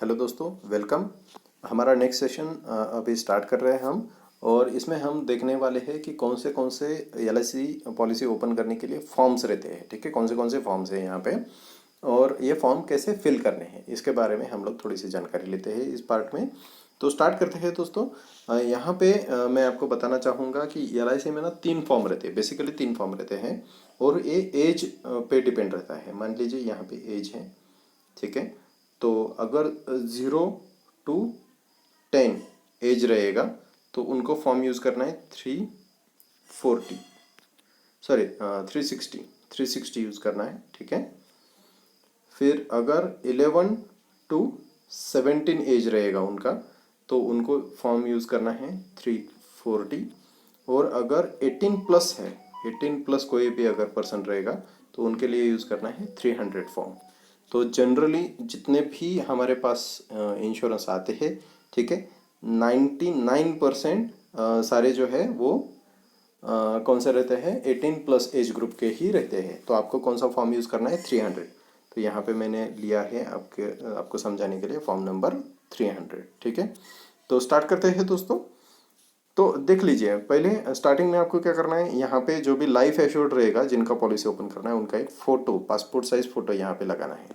Hello दोस्तों, welcome. हमारा next session अभी स्टार्ट कर रहे हैं हम। और इसमें हम देखने वाले हैं कि कौन से एलआईसी पॉलिसी ओपन करने के लिए फॉर्म्स रहते हैं। ठीक है, कौन से फॉर्म्स हैं यहाँ पे और ये फॉर्म कैसे फिल करने हैं, इसके बारे में हम लोग थोड़ी सी जानकारी लेते हैं इस पार्ट में। तो स्टार्ट करते हैं दोस्तों। यहाँ पे मैं आपको बताना चाहूँगा कि एलआईसी में ना 3 फॉर्म रहते हैं, बेसिकली 3 फॉर्म रहते हैं। और ये एज पे डिपेंड रहता है। मान लीजिए यहाँ पे एज है, ठीक है। तो अगर 0 to 10 एज रहेगा तो उनको फॉर्म यूज़ करना है 340, सॉरी 360 यूज़ करना है, ठीक है। फिर अगर 11 to 17 एज रहेगा उनका तो उनको फॉर्म यूज़ करना है 340। और अगर 18 प्लस है, 18 प्लस कोई भी अगर पर्सन रहेगा तो उनके लिए यूज़ करना है 300 फॉर्म। तो जनरली जितने भी हमारे पास इंश्योरेंस आते हैं, ठीक है, 99% सारे जो है वो कौन से रहते हैं, 18 प्लस एज ग्रुप के ही रहते हैं। तो आपको कौन सा फॉर्म यूज़ करना है, 300। तो यहाँ पे मैंने लिया है आपको समझाने के लिए फॉर्म नंबर 300, ठीक है। तो स्टार्ट करते हैं दोस्तों। तो देख लीजिए, पहले स्टार्टिंग में आपको क्या करना है, यहाँ पे जो भी लाइफ एश्योर्ड रहेगा जिनका पॉलिसी ओपन करना है उनका एक फ़ोटो, पासपोर्ट साइज फ़ोटो यहाँ पे लगाना है,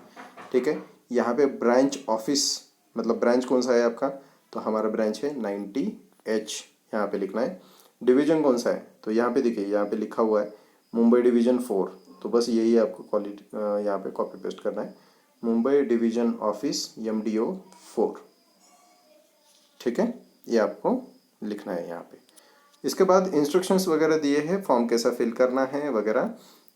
ठीक है। यहाँ पे ब्रांच ऑफिस, मतलब ब्रांच कौन सा है आपका, तो हमारा ब्रांच है 90H, यहाँ पे लिखना है। डिवीज़न कौन सा है, तो यहाँ पे देखिए, यहाँ पे लिखा हुआ है मुंबई डिवीज़न 4। तो बस यही आपको क्वालिटी यहाँ पे कॉपी पेस्ट करना है, मुंबई डिवीज़न ऑफिस MDO 4, ठीक है। ये आपको लिखना है यहाँ पे। इसके बाद इंस्ट्रक्शंस वगैरह दिए हैं, फॉर्म कैसा फिल करना है वगैरह।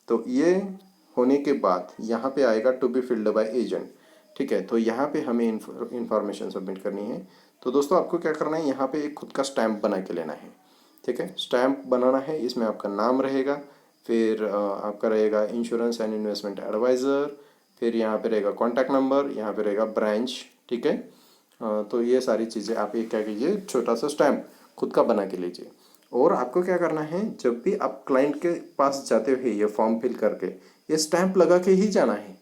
तो ये होने के बाद यहाँ पे आएगा to be filled by agent, ठीक है। तो यहाँ पे हमें इंफॉर्मेशन सबमिट करनी है। तो दोस्तों आपको क्या करना है, यहाँ पे एक खुद का स्टैम्प बना के लेना है, ठीक है। स्टैम्प बनाना है, इसमें आपका नाम रहेगा, फिर आपका रहेगा इंश्योरेंस एंड इन्वेस्टमेंट एडवाइज़र, फिर यहाँ पे रहेगा कॉन्टैक्ट नंबर, यहाँ पे रहेगा ब्रांच, ठीक है। तो ये सारी चीज़ें आप एक क्या कीजिए, छोटा सा स्टैम्प खुद का बना के लीजिए। और आपको क्या करना है, जब भी आप क्लाइंट के पास जाते हुए ये फॉर्म फिल करके ये स्टैंप लगा के ही जाना है,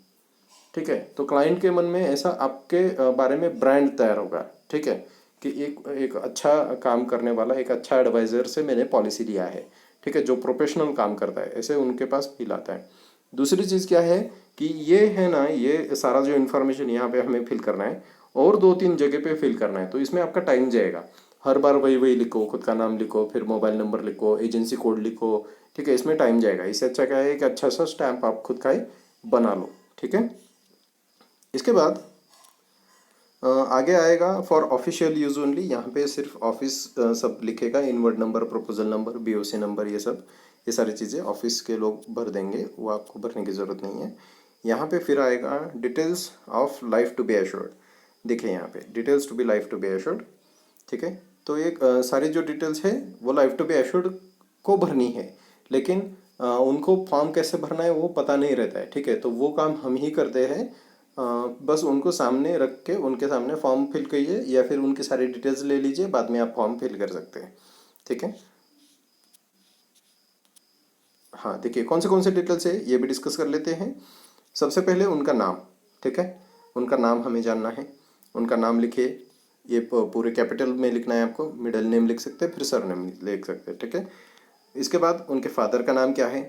ठीक है। तो क्लाइंट के मन में ऐसा आपके बारे में ब्रांड तैयार होगा, ठीक है, कि एक अच्छा काम करने वाला, एक अच्छा एडवाइज़र से मैंने पॉलिसी लिया है, ठीक है, जो प्रोफेशनल काम करता है, ऐसे उनके पास फील आता है। दूसरी चीज़ क्या है कि ये है ना, ये सारा जो इन्फॉर्मेशन यहाँ पे हमें फिल करना है और 2-3 जगह पे फिल करना है, तो इसमें आपका टाइम जाएगा। हर बार वही वही लिखो, खुद का नाम लिखो, फिर मोबाइल नंबर लिखो, एजेंसी कोड लिखो, ठीक है, इसमें टाइम जाएगा। इससे अच्छा क्या है कि अच्छा सा स्टैम्प आप खुद का ही बना लो, ठीक है। इसके बाद आगे आएगा फॉर ऑफिशियल यूज़ ओनली। यहाँ पे सिर्फ ऑफिस सब लिखेगा, inward number, proposal number, BOC number, ये सारी चीज़ें ऑफिस के लोग भर देंगे, वो आपको भरने की ज़रूरत नहीं है। यहाँ पे फिर आएगा details of life to be assured. देखिए यहाँ पे details to be life to be assured, ठीक है। तो एक सारी जो डिटेल्स है वो लाइफ टू बी एश्योर्ड को भरनी है, लेकिन उनको फॉर्म कैसे भरना है वो पता नहीं रहता है, ठीक है। तो वो काम हम ही करते हैं। बस उनको सामने रख के उनके सामने फॉर्म फिल करिए या फिर उनकी सारी डिटेल्स ले लीजिए, बाद में आप फॉर्म फिल कर सकते हैं, ठीक है। हाँ, देखिए कौन से डिटेल्स है ये भी डिस्कस कर लेते हैं। सबसे पहले उनका नाम, ठीक है, उनका नाम हमें जानना है। उनका नाम लिखिए, ये पूरे कैपिटल में लिखना है आपको, मिडिल नेम लिख सकते हैं, फिर सरनेम लिख सकते हैं, ठीक है। इसके बाद उनके फादर का नाम क्या है,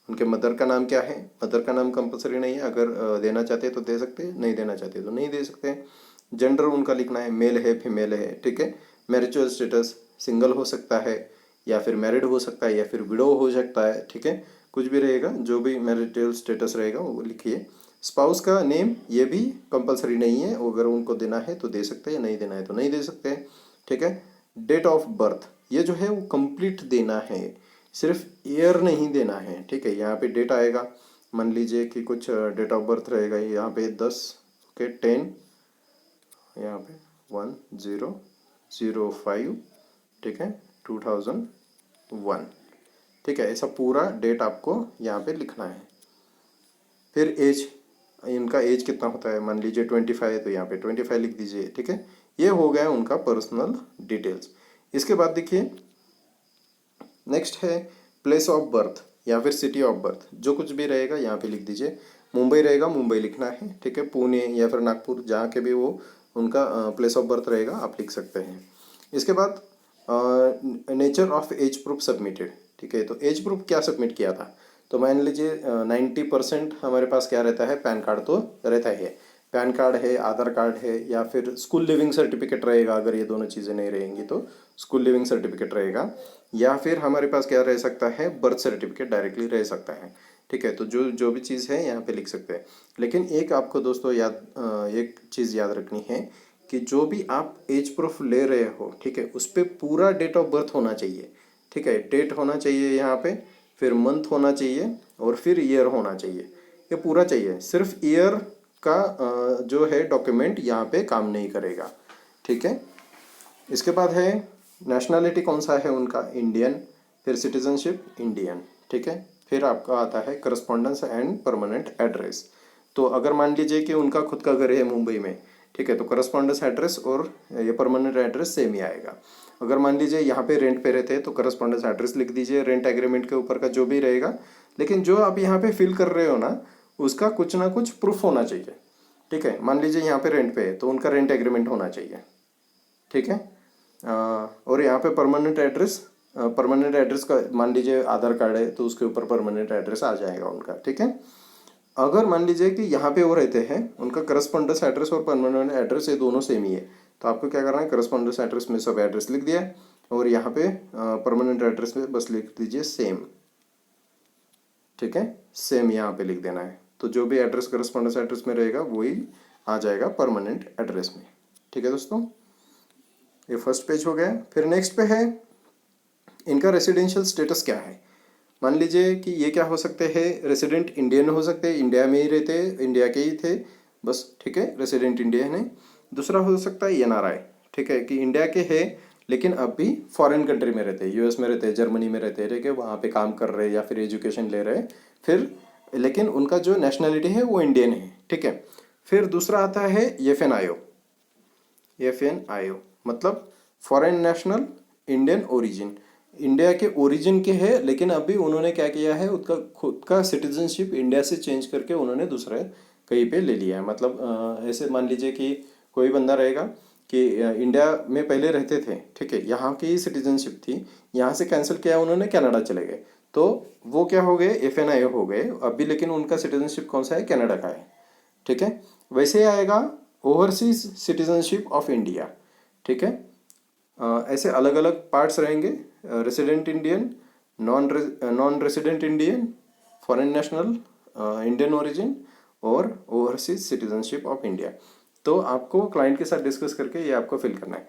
उनके मदर का नाम क्या है। मदर का नाम कंपलसरी नहीं है, अगर देना चाहते हैं तो दे सकते हैं, नहीं देना चाहते तो नहीं दे सकते। जेंडर उनका लिखना है, मेल है फीमेल है, ठीक है। मैरिटल स्टेटस, सिंगल हो सकता है या फिर मैरिड हो सकता है या फिर विडो हो सकता है, ठीक है, कुछ भी रहेगा, जो भी मैरिटल स्टेटस रहेगा वो लिखिए। स्पाउस का नेम ये भी कंपलसरी नहीं है, अगर उनको देना है तो दे सकते हैं, नहीं देना है तो नहीं दे सकते हैं, ठीक है। डेट ऑफ बर्थ ये जो है वो कंप्लीट देना है, सिर्फ ईयर नहीं देना है, ठीक है। यहाँ पे डेट आएगा, मान लीजिए कि कुछ डेट ऑफ बर्थ रहेगा यहाँ पे 10, ओके, 10, यहाँ पे 1005, ठीक है, 2001, ठीक है। ऐसा पूरा डेट आपको यहाँ पे लिखना है। फिर एज, इनका एज कितना होता है, मान लीजिए 25 है तो यहाँ पे 25 लिख दीजिए, ठीक है। ये हो गया उनका पर्सनल डिटेल्स। इसके बाद देखिए नेक्स्ट है प्लेस ऑफ बर्थ या फिर सिटी ऑफ बर्थ, जो कुछ भी रहेगा यहाँ पे लिख दीजिए। मुंबई रहेगा, मुंबई लिखना है, ठीक है। पुणे या फिर नागपुर, जहाँ के भी वो उनका प्लेस ऑफ बर्थ रहेगा, आप लिख सकते हैं। इसके बाद nature of age proof submitted, ठीक है। तो एज प्रूफ क्या सबमिट किया था, तो मान लीजिए 90% हमारे पास क्या रहता है, पैन कार्ड तो रहता ही है। पैन कार्ड है, आधार कार्ड है, या फिर स्कूल लिविंग सर्टिफिकेट रहेगा। अगर ये दोनों चीज़ें नहीं रहेंगी तो स्कूल लिविंग सर्टिफिकेट रहेगा, या फिर हमारे पास क्या रह सकता है, बर्थ सर्टिफिकेट डायरेक्टली रह सकता है, ठीक है। तो जो जो भी चीज़ है यहाँ पे लिख सकते हैं। लेकिन एक आपको दोस्तों एक चीज़ याद रखनी है कि जो भी आप एज प्रूफ ले रहे हो, ठीक है, उस पर पूरा डेट ऑफ बर्थ होना चाहिए, ठीक है। डेट होना चाहिए यहाँ पे, फिर मंथ होना चाहिए, और फिर ईयर होना चाहिए। ये पूरा चाहिए। सिर्फ ईयर का जो है डॉक्यूमेंट यहाँ पे काम नहीं करेगा, ठीक है। इसके बाद है नेशनैलिटी कौन सा है उनका, इंडियन, फिर सिटीजनशिप इंडियन, ठीक है। फिर आपका आता है करस्पॉन्डेंस एंड परमानेंट एड्रेस। तो अगर मान लीजिए कि उनका खुद का घर है मुंबई में, ठीक है, तो करस्पॉन्डेंस एड्रेस और ये परमानेंट एड्रेस सेम ही आएगा। अगर मान लीजिए यहाँ पे रेंट पे रहते हैं तो करस्पॉन्डेंस एड्रेस लिख दीजिए, रेंट एग्रीमेंट के ऊपर का जो भी रहेगा। लेकिन जो आप यहाँ पे फिल कर रहे हो ना, उसका कुछ ना कुछ प्रूफ होना चाहिए, ठीक है। मान लीजिए यहाँ पे रेंट पे है तो उनका रेंट एग्रीमेंट होना चाहिए, ठीक है। और यहाँ पे परमानेंट एड्रेस का मान लीजिए आधार कार्ड है तो उसके ऊपर परमानेंट एड्रेस आ जाएगा उनका, ठीक है। अगर मान लीजिए कि यहाँ पे वो रहते हैं, उनका करस्पॉन्डेंस एड्रेस और परमानेंट एड्रेस ये दोनों सेम ही है, तो आपको क्या करना है, करस्पॉन्डेंस एड्रेस में सब एड्रेस लिख दिया, और यहाँ पे परमानेंट एड्रेस में बस लिख दीजिए सेम, ठीक है। सेम यहाँ पे लिख देना है, तो जो भी एड्रेस करस्पॉन्डेंस एड्रेस में रहेगा वही आ जाएगा परमानेंट एड्रेस में, ठीक है दोस्तों। ये फर्स्ट पेज हो गया। फिर नेक्स्ट पे है इनका रेसिडेंशियल स्टेटस क्या है। मान लीजिए कि ये क्या हो सकते हैं, रेसिडेंट इंडियन हो सकते हैं, इंडिया में ही रहते, इंडिया के ही थे बस, ठीक है, रेसिडेंट इंडियन है। दूसरा हो सकता है एनआरआई, ठीक है, कि इंडिया के हैं लेकिन अब भी फॉरेन कंट्री में रहते हैं, यूएस में रहते हैं, जर्मनी में रहते हैं, ठीक है, वहाँ पे काम कर रहे हैं या फिर एजुकेशन ले रहे हैं, फिर लेकिन उनका जो नेशनैलिटी है वो इंडियन है, ठीक है। फिर दूसरा आता है एफएनआईओ मतलब foreign national Indian origin, India के ओरिजिन के हैं लेकिन अभी उन्होंने क्या किया है, उसका खुद का सिटीजनशिप इंडिया से चेंज करके उन्होंने दूसरे कहीं पे ले लिया है। मतलब ऐसे मान लीजिए कि कोई बंदा रहेगा कि इंडिया में पहले रहते थे, ठीक है, यहाँ की सिटीजनशिप थी, यहाँ से कैंसिल किया उन्होंने, कनाडा चले गए, तो वो क्या हो गए, एफएनआईओ हो गए अभी, लेकिन उनका सिटीजनशिप कौन सा है, कनाडा का है, ठीक है। वैसे ही आएगा ओवरसीज सिटीजनशिप ऑफ इंडिया, ठीक है। ऐसे अलग अलग पार्ट्स रहेंगे, resident Indian, non resident Indian, foreign national, Indian origin, और ओवरसीज सिटीजनशिप ऑफ इंडिया। तो आपको क्लाइंट के साथ डिस्कस करके ये आपको फिल करना है।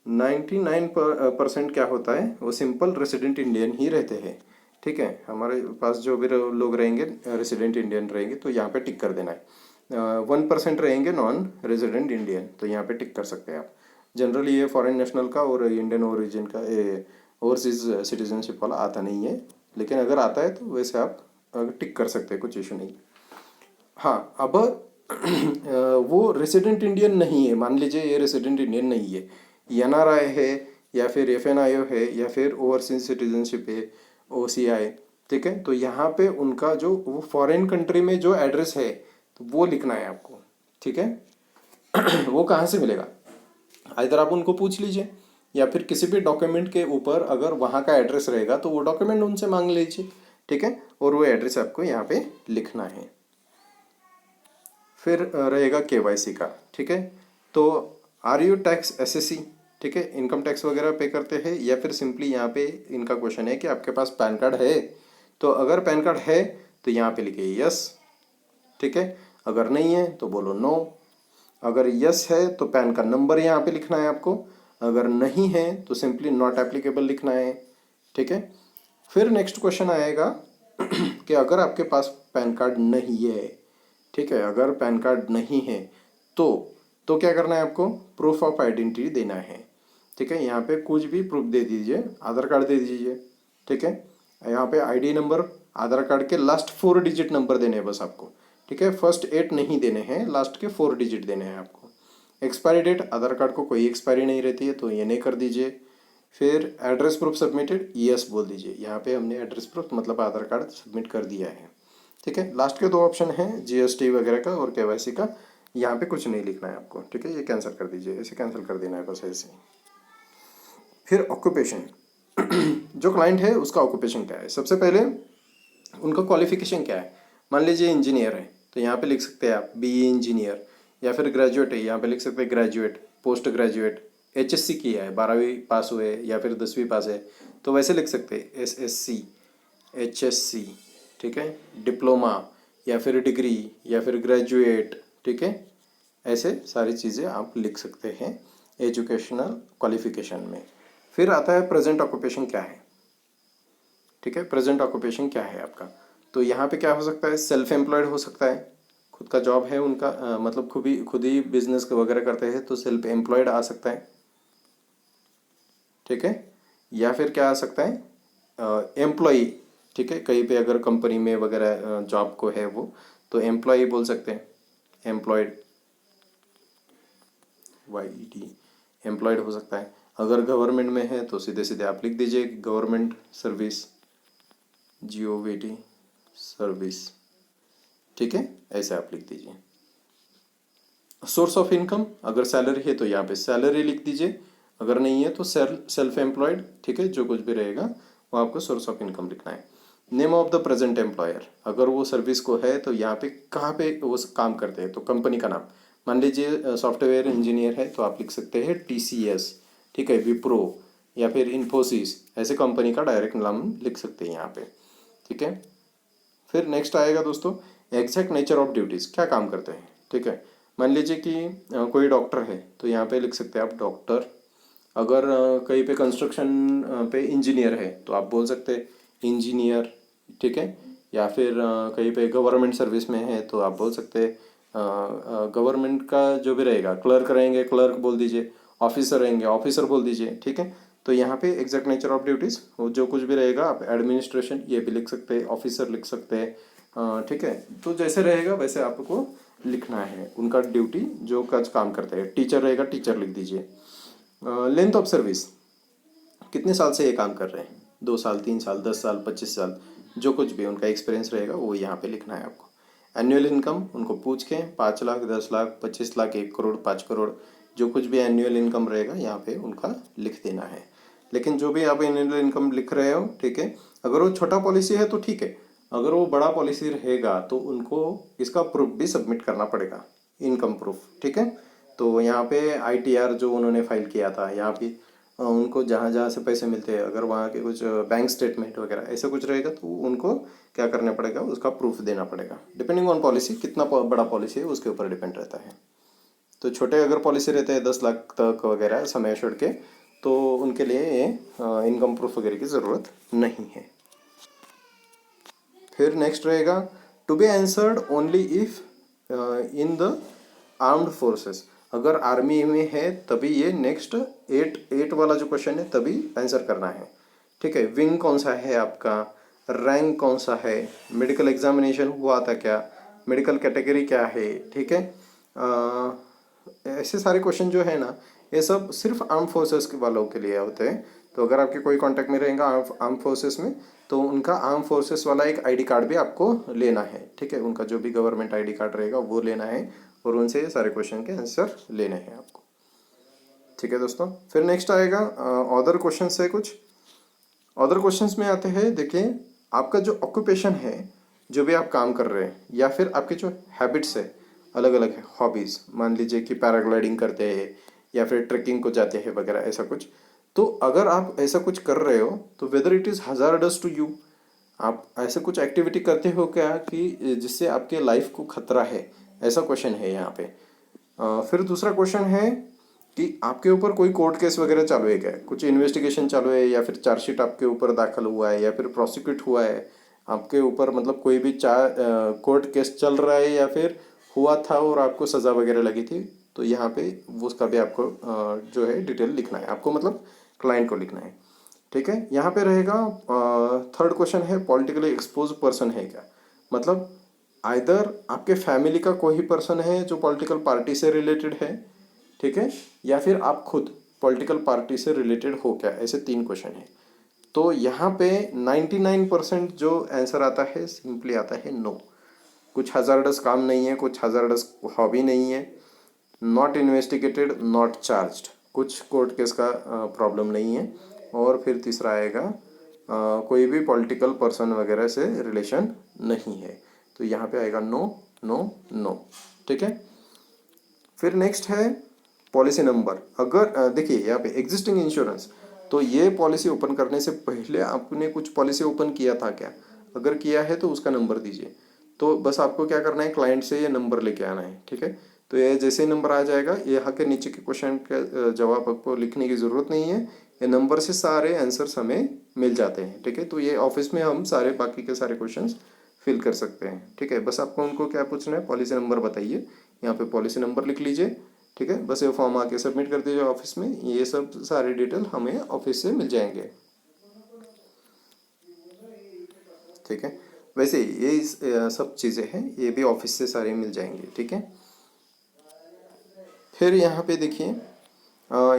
99% क्या होता है, वो सिंपल रेसिडेंट इंडियन ही रहते हैं, ठीक है। हमारे पास जो भी लोग रहेंगे रेसिडेंट इंडियन रहेंगे तो यहाँ पे टिक कर देना है। 1% रहेंगे नॉन रेजिडेंट इंडियन, तो यहाँ पे टिक कर सकते हैं आप। जनरली ये फॉरेन नेशनल का और इंडियन ओरिजिन का ओवरसीज सिटीजनशिप वाला आता नहीं है, लेकिन अगर आता है तो वैसे आप टिक कर सकते हैं, कुछ इशू नहीं। हाँ, अब वो रेसिडेंट इंडियन नहीं है, मान लीजिए ये रेसिडेंट इंडियन नहीं है, एनआरआई है या फिर एफएनआईओ है या फिर ओवरसीज सिटीजनशिप है, ओसीआई, ठीक है। तो यहाँ पे उनका जो वो फॉरेन कंट्री में जो एड्रेस है तो वो लिखना है आपको, ठीक है। वो कहाँ से मिलेगा, इधर आप उनको पूछ लीजिए, या फिर किसी भी डॉक्यूमेंट के ऊपर अगर वहाँ का एड्रेस रहेगा तो वो डॉक्यूमेंट उनसे मांग लीजिए, ठीक है, और वो एड्रेस आपको यहाँ पे लिखना है। फिर रहेगा केवाईसी का, ठीक है। तो आर यू टैक्स एसएससी, ठीक है, इनकम टैक्स वगैरह पे करते हैं, या फिर सिंपली यहाँ पे इनका क्वेश्चन है कि आपके पास पैन कार्ड है, तो अगर पैन कार्ड है तो यहाँ पे लिखिए यस, ठीक है, अगर नहीं है तो बोलो नो। अगर यस है तो पैन का नंबर यहाँ पे लिखना है आपको, अगर नहीं है तो सिंपली नॉट एप्लीकेबल लिखना है, ठीक है। फिर नेक्स्ट क्वेश्चन आएगा कि अगर आपके पास पैन कार्ड नहीं है, ठीक है, अगर पैन कार्ड नहीं है तो क्या करना है आपको, प्रूफ ऑफ आइडेंटिटी देना है, ठीक है। यहाँ पे कुछ भी प्रूफ दे दीजिए, आधार कार्ड दे दीजिए, ठीक है। यहाँ पे आईडी नंबर, आधार कार्ड के लास्ट 4 डिजिट नंबर देने हैं बस आपको, ठीक है। फर्स्ट 8 नहीं देने हैं, लास्ट के 4 डिजिट देने हैं आपको। एक्सपायरी डेट, आधार कार्ड को कोई एक्सपायरी नहीं रहती है तो ये नहीं कर दीजिए। फिर एड्रेस प्रूफ सबमिटेड, यस बोल दीजिए, यहाँ पे हमने एड्रेस प्रूफ मतलब आधार कार्ड सबमिट कर दिया है, ठीक है। लास्ट के 2 ऑप्शन हैं जीएसटी वगैरह का और केवाईसी का, यहाँ पे कुछ नहीं लिखना है आपको, ठीक है, ये कैंसिल कर दीजिए, ऐसे कैंसिल कर देना है बस ऐसे। फिर ऑक्यूपेशन, जो क्लाइंट है उसका ऑक्यूपेशन क्या है, सबसे पहले उनका क्वालिफिकेशन क्या है। मान लीजिए इंजीनियर है तो यहाँ पे लिख सकते हैं आप बीई इंजीनियर, या फिर ग्रेजुएट है यहाँ पे लिख सकते हैं ग्रेजुएट, पोस्ट ग्रेजुएट, एचएससी किया है, 12वीं पास हुए या फिर 10वीं पास है तो वैसे लिख सकते हैं एसएससी, एचएससी, ठीक है, डिप्लोमा या फिर डिग्री या फिर ग्रेजुएट, ठीक है, ऐसे सारी चीज़ें आप लिख सकते हैं एजुकेशनल क्वालिफिकेशन में। फिर आता है प्रेजेंट ऑक्यूपेशन क्या है, ठीक है, प्रेजेंट ऑक्यूपेशन क्या है आपका। तो यहाँ पे क्या हो सकता है, सेल्फ एम्प्लॉयड हो सकता है, खुद का जॉब है उनका, मतलब खुद ही बिजनेस वगैरह करते हैं तो सेल्फ एम्प्लॉयड आ सकता है, ठीक है। या फिर क्या आ सकता है, एम्प्लॉई, ठीक है, कहीं पे अगर कंपनी में वगैरह जॉब को है वो तो एम्प्लॉई बोल सकते हैं, एम्प्लॉयड, YED, एम्प्लॉयड हो सकता है। अगर गवर्नमेंट में है तो सीधे सीधे आप लिख दीजिए गवर्नमेंट सर्विस, GOVT सर्विस, ठीक है, ऐसे आप लिख दीजिए। सोर्स ऑफ इनकम, अगर सैलरी है तो यहाँ पे सैलरी लिख दीजिए, अगर नहीं है तो सेल्फ एम्प्लॉयड, ठीक है, जो कुछ भी रहेगा वो आपको सोर्स ऑफ इनकम लिखना है। Name of the present employer, अगर वो सर्विस को है तो यहाँ पे कहाँ पे वो काम करते हैं तो कंपनी का नाम, मान लीजिए सॉफ्टवेयर इंजीनियर है तो आप लिख सकते हैं TCS, ठीक है, विप्रो या फिर इन्फोसिस, ऐसे कंपनी का डायरेक्ट नाम लिख सकते हैं यहाँ पे, ठीक है। फिर नेक्स्ट आएगा दोस्तों एग्जैक्ट नेचर ऑफ ड्यूटीज़, क्या काम करते हैं, ठीक है। मान लीजिए कि कोई डॉक्टर है तो यहाँ पे लिख सकते हैं आप डॉक्टर। अगर कहीं पे कंस्ट्रक्शन पे इंजीनियर है तो आप बोल सकते हैं इंजीनियर, ठीक है। या फिर कहीं पे गवर्नमेंट सर्विस में है तो आप बोल सकते हैं गवर्नमेंट का जो भी रहेगा, क्लर्क रहेंगे क्लर्क बोल दीजिए, ऑफिसर रहेंगे ऑफिसर बोल दीजिए, ठीक है। तो यहाँ पे एग्जैक्ट नेचर ऑफ ड्यूटीज़ वो जो कुछ भी रहेगा आप एडमिनिस्ट्रेशन ये भी लिख सकते हैं, ऑफिसर लिख सकते हैं, ठीक है। तो जैसे रहेगा वैसे आपको लिखना है उनका ड्यूटी जो काम करते हैं। टीचर रहेगा टीचर लिख दीजिए। लेंथ ऑफ सर्विस, कितने साल से ये काम कर रहे हैं, 2 साल 3 साल 10 साल 25 साल, जो कुछ भी उनका एक्सपीरियंस रहेगा वो यहाँ पे लिखना है आपको। एनुअल इनकम उनको पूछ के 5 लाख 10 लाख 25 लाख 1 करोड़ 5 करोड़ जो कुछ भी एनुअल इनकम रहेगा यहाँ पे उनका लिख देना है। लेकिन जो भी आप एनुअल इनकम लिख रहे हो, ठीक है, अगर वो छोटा पॉलिसी है तो ठीक है, अगर वो बड़ा पॉलिसी रहेगा तो उनको इसका प्रूफ भी सबमिट करना पड़ेगा, इनकम प्रूफ, ठीक है। तो यहाँ पे ITR जो उन्होंने फाइल किया था यहाँ पे उनको जहाँ जहाँ से पैसे मिलते हैं अगर वहाँ के कुछ बैंक स्टेटमेंट वगैरह ऐसा कुछ रहेगा तो उनको क्या करना पड़ेगा, उसका प्रूफ देना पड़ेगा। डिपेंडिंग ऑन पॉलिसी, कितना बड़ा पॉलिसी है उसके ऊपर डिपेंड रहता है। तो छोटे अगर पॉलिसी रहते हैं 10 लाख तक वगैरह समय छोड़ के तो उनके लिए ये इनकम प्रूफ वगैरह की ज़रूरत नहीं है। फिर नेक्स्ट रहेगा to be answered only if in the armed forces, अगर आर्मी में है तभी ये नेक्स्ट 8 वाला जो क्वेश्चन है तभी आंसर करना है, ठीक है। विंग कौन सा है आपका, रैंक कौन सा है, मेडिकल एग्जामिनेशन हुआ था क्या, मेडिकल कैटेगरी क्या है, ठीक है। ऐसे सारे क्वेश्चन जो है ना ये सब सिर्फ आर्म फोर्सेस के वालों के लिए होते हैं। तो अगर आपके कोई कांटेक्ट में रहेगा आर्म फोर्सेस में तो उनका आर्म फोर्सेस वाला एक ID कार्ड भी आपको लेना है, ठीक है, उनका जो भी गवर्नमेंट ID कार्ड रहेगा वो लेना है और उनसे ये सारे क्वेश्चन के आंसर लेने हैं आपको, ठीक है दोस्तों। फिर नेक्स्ट आएगा अदर क्वेश्चन है। कुछ अदर क्वेश्चंस में आते हैं, देखिए आपका जो ऑक्यूपेशन है, जो भी आप काम कर रहे हैं या फिर आपके जो हैबिट्स है अलग अलग है, हॉबीज़, मान लीजिए कि पैराग्लाइडिंग करते हैं या फिर ट्रेकिंग को जाते हैं वगैरह ऐसा कुछ। तो अगर आप ऐसा कुछ कर रहे हो तो whether it is hazardous to you, आप ऐसे कुछ एक्टिविटी करते हो क्या कि जिससे आपके लाइफ को खतरा है, ऐसा क्वेश्चन है यहाँ पे। फिर दूसरा क्वेश्चन है कि आपके ऊपर कोई कोर्ट केस वगैरह चालू है क्या, कुछ इन्वेस्टिगेशन चालू है या फिर चार्जशीट आपके ऊपर दाखिल हुआ है या फिर प्रोसिक्यूट हुआ है आपके ऊपर, मतलब कोई भी कोर्ट केस चल रहा है या फिर हुआ था और आपको सज़ा वगैरह लगी थी, तो यहाँ पे वो उसका भी आपको जो है डिटेल लिखना है आपको, मतलब क्लाइंट को लिखना है, ठीक है। यहाँ पे रहेगा थर्ड क्वेश्चन है पॉलिटिकली एक्सपोज पर्सन है क्या, मतलब आइदर आपके फैमिली का कोई पर्सन है जो पॉलिटिकल पार्टी से रिलेटेड है, ठीक है, या फिर आप खुद पॉलिटिकल पार्टी से रिलेटेड हो क्या, ऐसे 3 क्वेश्चन है। तो यहाँ पे 99% जो आंसर आता है सिंपली आता है नो, कुछ हजार्डस काम नहीं है, कुछ हजार्डस हॉबी नहीं है, नॉट इन्वेस्टिगेटेड, नॉट चार्ज्ड, कुछ कोर्ट केस का प्रॉब्लम नहीं है, और फिर तीसरा आएगा कोई भी पॉलिटिकल पर्सन वगैरह से रिलेशन नहीं है। तो यहाँ पे आएगा नो नो नो। ठीक है, फिर नेक्स्ट है पॉलिसी नंबर। अगर देखिए यहाँ पे एग्जिस्टिंग इंश्योरेंस, तो ये पॉलिसी ओपन करने से पहले आपने कुछ पॉलिसी ओपन किया था क्या? अगर किया है तो उसका नंबर दीजिए। तो बस आपको क्या करना है, क्लाइंट से ये नंबर लेके आना है। ठीक है, तो ये जैसे ही नंबर आ जाएगा, यहाँ के नीचे के क्वेश्चन का जवाब आपको लिखने की ज़रूरत नहीं है, ये नंबर से सारे आंसर्स हमें मिल जाते हैं। ठीक है, तो ये ऑफिस में हम सारे बाकी के सारे क्वेश्चंस फिल कर सकते हैं। ठीक है, बस आपको उनको क्या पूछना है, पॉलिसी नंबर बताइए, यहाँ पे पॉलिसी नंबर लिख लीजिए। ठीक है, बस ये फॉर्म आके सबमिट कर दीजिए ऑफिस में, ये सब सारे डिटेल हमें ऑफिस से मिल जाएंगे। ठीक है, वैसे ये सब चीज़ें हैं, ये भी ऑफिस से सारे मिल जाएंगे। ठीक है, फिर यहाँ पे देखिए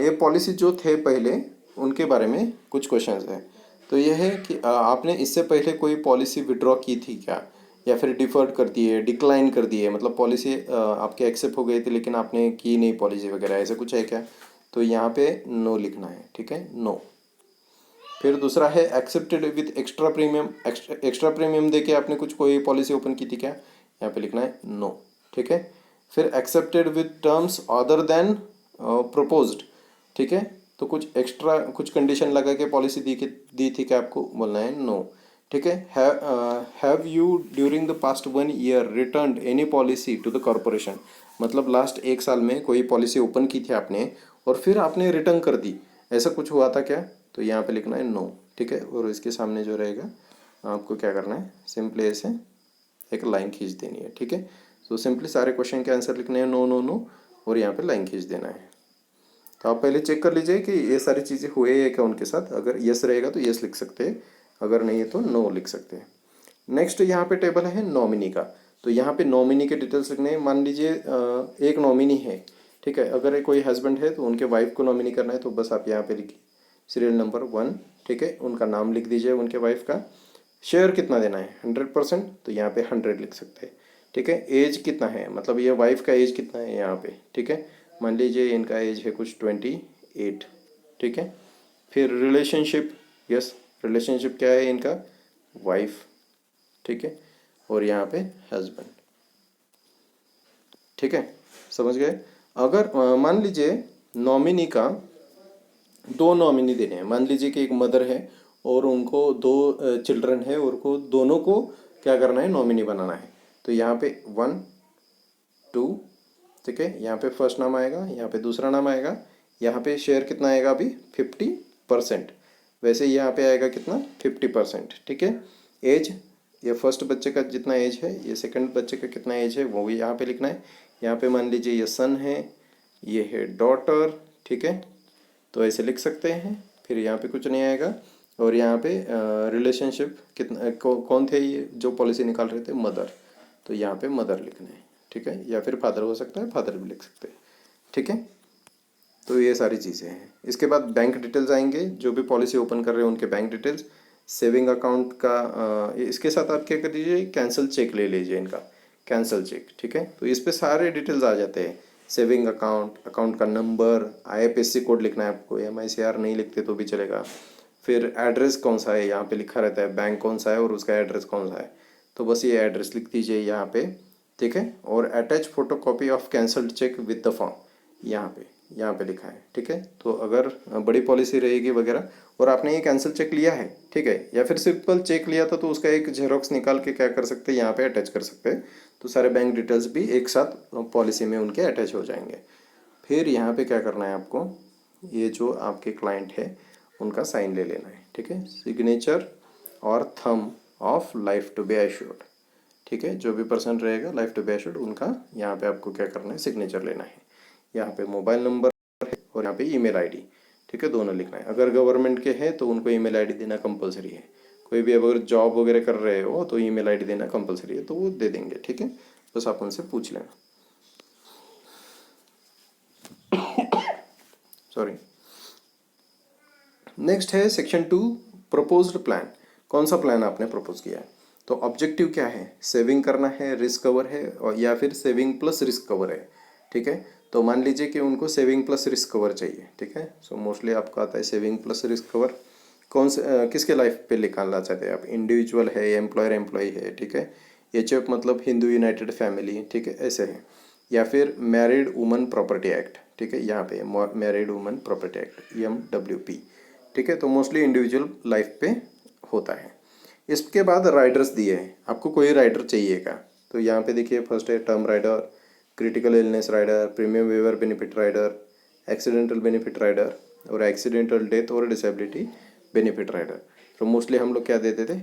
ये पॉलिसी जो थे पहले, उनके बारे में कुछ क्वेश्चंस हैं। तो ये है कि आपने इससे पहले कोई पॉलिसी विड्रॉ की थी क्या, या फिर डिफर्ड कर दी है, डिक्लाइन कर दी है, मतलब पॉलिसी आपके एक्सेप्ट हो गई थी लेकिन आपने की नहीं पॉलिसी वगैरह, ऐसा कुछ है क्या? तो यहाँ पे नो लिखना है। ठीक है, नो। फिर दूसरा है accepted with extra premium, extra premium दे के आपने कुछ कोई पॉलिसी ओपन की थी क्या? यहाँ पे लिखना है नो। ठीक है, फिर accepted with terms other than proposed. ठीक है, तो कुछ एक्स्ट्रा कुछ कंडीशन लगा के पॉलिसी दी थी क्या आपको? बोलना है नो। ठीक है, have you during the past 1 year return any policy to the corporation, मतलब लास्ट 1 साल में कोई पॉलिसी ओपन की थी आपने और फिर आपने रिटर्न कर दी, ऐसा कुछ हुआ था क्या? तो यहाँ पे लिखना है नो। ठीक है, और इसके सामने जो रहेगा आपको क्या करना है, सिंपली ऐसे एक लाइन खींच देनी है। ठीक है, तो सिंपली सारे क्वेश्चन के आंसर लिखने हैं नो नो नो, और यहाँ पे लाइन खींच देना है। तो आप पहले चेक कर लीजिए कि ये सारी चीज़ें हुए है क्या उनके साथ। अगर यस रहेगा तो यस लिख सकते हैं, अगर नहीं है तो नो लिख सकते हैं। नेक्स्ट यहाँ पे टेबल है नॉमिनी का। तो यहाँ पे नॉमिनी के डिटेल्स लिखने हैं। मान लीजिए एक नॉमिनी है, ठीक है, अगर कोई हस्बैंड है तो उनके वाइफ को नॉमिनी करना है, तो बस आप यहाँ पे लिखिए सीरियल नंबर 1। ठीक है, उनका नाम लिख दीजिए उनके वाइफ का। शेयर कितना देना है, 100%, तो यहाँ पे 100 लिख सकते हैं। ठीक है, एज कितना है, मतलब ये वाइफ का एज कितना है यहाँ पे। ठीक है, मान लीजिए इनका एज है कुछ 28। ठीक है, फिर रिलेशनशिप, यस रिलेशनशिप क्या है इनका, वाइफ। ठीक है, और यहाँ पे हस्बैंड। ठीक है, समझ गए। अगर मान लीजिए नॉमिनी का 2 नॉमिनी देने हैं, मान लीजिए कि एक मदर है और उनको 2 चिल्ड्रन है, और को दोनों को क्या करना है, नॉमिनी बनाना है। तो यहाँ पे 1 2, ठीक है, यहाँ पे फर्स्ट नाम आएगा, यहाँ पे दूसरा नाम आएगा, यहाँ पे शेयर कितना आएगा अभी 50%, वैसे यहाँ पे आएगा कितना 50%। ठीक है, एज, ये फर्स्ट बच्चे का जितना एज है, ये सेकंड बच्चे का कितना एज है वो भी यहाँ पे लिखना है। यहाँ पे मान लीजिए ये सन है, ये है डॉटर। ठीक है, तो ऐसे लिख सकते हैं। फिर यहाँ पे कुछ नहीं आएगा, और यहाँ पे रिलेशनशिप कितना कौन थे ये जो पॉलिसी निकाल रहे थे, मदर, तो यहाँ पे मदर लिखना है। ठीक है, या फिर फादर हो सकता है, फादर भी लिख सकते हैं। ठीक है, तो ये सारी चीज़ें हैं। इसके बाद बैंक डिटेल्स आएंगे, जो भी पॉलिसी ओपन कर रहे हैं उनके बैंक डिटेल्स, सेविंग अकाउंट का इसके साथ आप क्या कर दीजिए, कैंसिल चेक ले लीजिए इनका, कैंसिल चेक। ठीक है, तो इस पे सारे डिटेल्स आ जाते हैं, सेविंग अकाउंट, अकाउंट का नंबर, IFSC कोड लिखना है आपको, MICR नहीं लिखते तो भी चलेगा। फिर एड्रेस कौन सा है, यहाँ पे लिखा रहता है बैंक कौन सा है और उसका एड्रेस कौन सा है, तो बस ये एड्रेस लिख दीजिए यहाँ पे। ठीक है, और attach photo copy of cancelled cheque with the form, यहाँ पे लिखा है। ठीक है, तो अगर बड़ी पॉलिसी रहेगी वगैरह और आपने ये कैंसिल चेक लिया है, ठीक है, या फिर सिंपल चेक लिया था, तो उसका एक जेरोक्स निकाल के क्या कर सकते हैं, यहाँ पे अटैच कर सकते हैं, तो सारे बैंक डिटेल्स भी एक साथ पॉलिसी में उनके अटैच हो जाएंगे। फिर यहाँ पे क्या करना है आपको, ये जो आपके क्लाइंट है उनका साइन ले लेना है। ठीक है, सिग्नेचर और thumb of life to be assured. ठीक है, जो भी पर्सन रहेगा लाइफ टू बी एश्योर्ड, उनका यहाँ पे आपको क्या करना है, सिग्नेचर लेना है। यहाँ पे मोबाइल नंबर है और यहाँ पे ईमेल आईडी। ठीक है, दोनों लिखना है। अगर गवर्नमेंट के हैं तो उनको ईमेल आईडी देना कंपलसरी है। कोई भी अगर जॉब वगैरह कर रहे हो तो ईमेल आईडी देना कंपलसरी है, तो वो दे देंगे। ठीक है, बस आप उनसे पूछ लेना। सॉरी। नेक्स्ट है सेक्शन 2, प्रपोज्ड प्लान। कौन सा प्लान आपने प्रपोज किया है? तो ऑब्जेक्टिव क्या है, सेविंग करना है, रिस्क कवर है, और या फिर सेविंग प्लस रिस्क कवर है, ठीक है। तो मान लीजिए कि उनको सेविंग प्लस रिस्क कवर चाहिए, ठीक है। सो मोस्टली आपका आता है सेविंग प्लस रिस्क कवर। कौन से किसके लाइफ पे निकालना चाहते हैं आप, इंडिविजुअल है, एम्प्लॉयर एम्प्लॉय है, ठीक है। एचएफ मतलब हिंदू यूनाइटेड फैमिली, ठीक है, ऐसे है। या फिर मैरिड वुमन प्रॉपर्टी एक्ट, ठीक है, यहाँ पे married woman property act MWP, ठीक है। तो मोस्टली इंडिविजुअल लाइफ पे होता है। इसके बाद राइडर्स दिए हैं, आपको कोई राइडर चाहिएगा। तो यहाँ पे देखिए फर्स्ट है term rider, critical illness rider, premium waiver benefit rider, accidental benefit rider और एक्सीडेंटल डेथ और डिसेबिलिटी बेनिफिट राइडर। तो मोस्टली हम लोग क्या देते थे,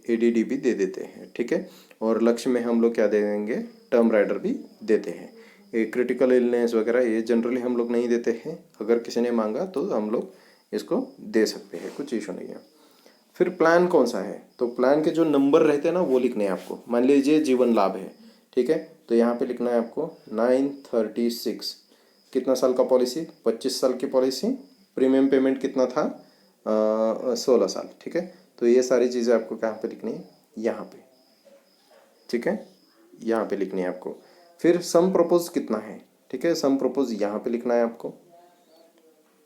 ADDB दे देते हैं, ठीक है। और लक्ष्य में हम लोग क्या दे देंगे, टर्म राइडर भी देते हैं। ये क्रिटिकल इलनेस वगैरह ये जनरली हम लोग नहीं देते हैं, अगर किसी ने मांगा तो हम लोग इसको दे सकते हैं, कुछ इशू नहीं है। फिर प्लान कौन सा है, तो प्लान के जो नंबर रहते हैं ना वो लिखने हैं आपको। मान लीजिए जीवन लाभ है, ठीक है, तो यहाँ पे लिखना है आपको 936। कितना साल का पॉलिसी, 25 साल की पॉलिसी। प्रीमियम पेमेंट कितना था, 16 साल, ठीक है। तो ये सारी चीज़ें आपको कहाँ पे लिखनी है, यहाँ पे, ठीक है, यहाँ पे लिखनी है आपको। फिर सम प्रपोज कितना है, ठीक है, सम प्रपोज यहाँ पे लिखना है आपको।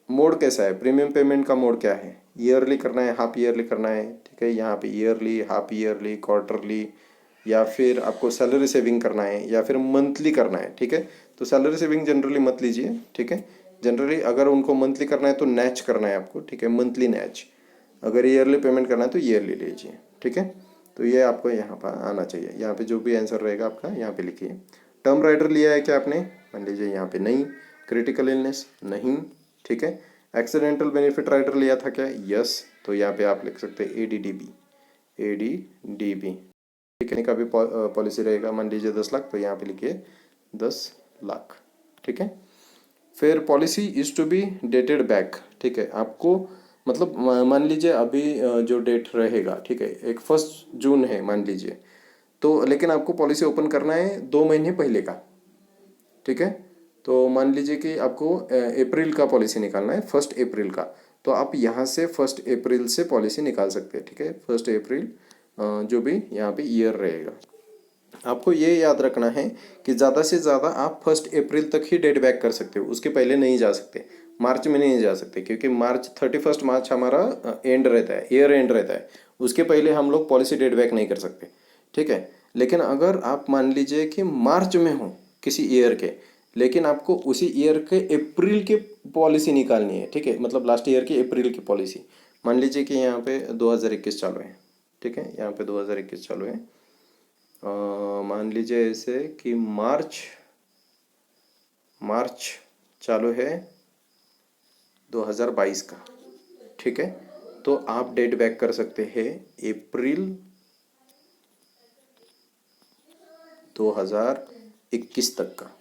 मोड कैसा है, प्रीमियम पेमेंट का मोड क्या है, ईयरली करना है, हाफ ईयरली करना है, ठीक है। यहाँ पे ईयरली, हाफ ईयरली, क्वार्टरली, या फिर आपको सैलरी सेविंग करना है या फिर मंथली करना है, ठीक है। तो सैलरी सेविंग जनरली मत लीजिए, ठीक है। जनरली अगर उनको मंथली करना है तो नैच करना है आपको, ठीक है, मंथली नैच। अगर ईयरली पेमेंट करना है तो ईयरली लीजिए, ठीक है। तो ये आपको यहाँ पर आना चाहिए, यहाँ पे जो भी आंसर रहेगा आपका यहाँ पे लिखिए। टर्म राइडर लिया है क्या आपने, मान लीजिए यहाँ पे नहीं। क्रिटिकल इलनेस नहीं, ठीक है। एक्सीडेंटल बेनिफिट राइडर लिया था क्या, यस। तो यहाँ पे आप लिख सकते हैं ADDB, ठीक है। का भी पॉलिसी रहेगा, मान लीजिए 10 लाख, तो यहाँ पे लिखिए 10 लाख, ठीक है। फिर policy is to be dated back, ठीक है। आपको मतलब मान लीजिए अभी जो डेट रहेगा, ठीक है, एक 1 जून है मान लीजिए, तो लेकिन आपको पॉलिसी ओपन करना है 2 महीने पहले का, ठीक है। तो मान लीजिए कि आपको अप्रैल का पॉलिसी निकालना है, 1 अप्रैल का, तो आप यहाँ से 1 अप्रैल से पॉलिसी निकाल सकते हैं, ठीक है। 1 अप्रैल जो भी यहाँ पे ईयर रहेगा। आपको ये याद रखना है कि ज़्यादा से ज़्यादा आप 1 अप्रैल तक ही डेट बैक कर सकते हो, उसके पहले नहीं जा सकते, मार्च में नहीं जा सकते, क्योंकि 31 मार्च हमारा एंड रहता है, ईयर एंड रहता है, उसके पहले हम लोग पॉलिसी डेट बैक नहीं कर सकते, ठीक है। लेकिन अगर आप मान लीजिए कि मार्च में हो किसी ईयर के, लेकिन आपको उसी ईयर के अप्रैल की पॉलिसी निकालनी है, ठीक है, मतलब लास्ट ईयर की अप्रैल की पॉलिसी। मान लीजिए कि यहाँ पे 2021 चालू है, ठीक है, यहाँ पे 2021 चालू है। मान लीजिए ऐसे कि मार्च चालू है 2022 का, ठीक है। तो आप डेट बैक कर सकते हैं अप्रैल 2021 तक का,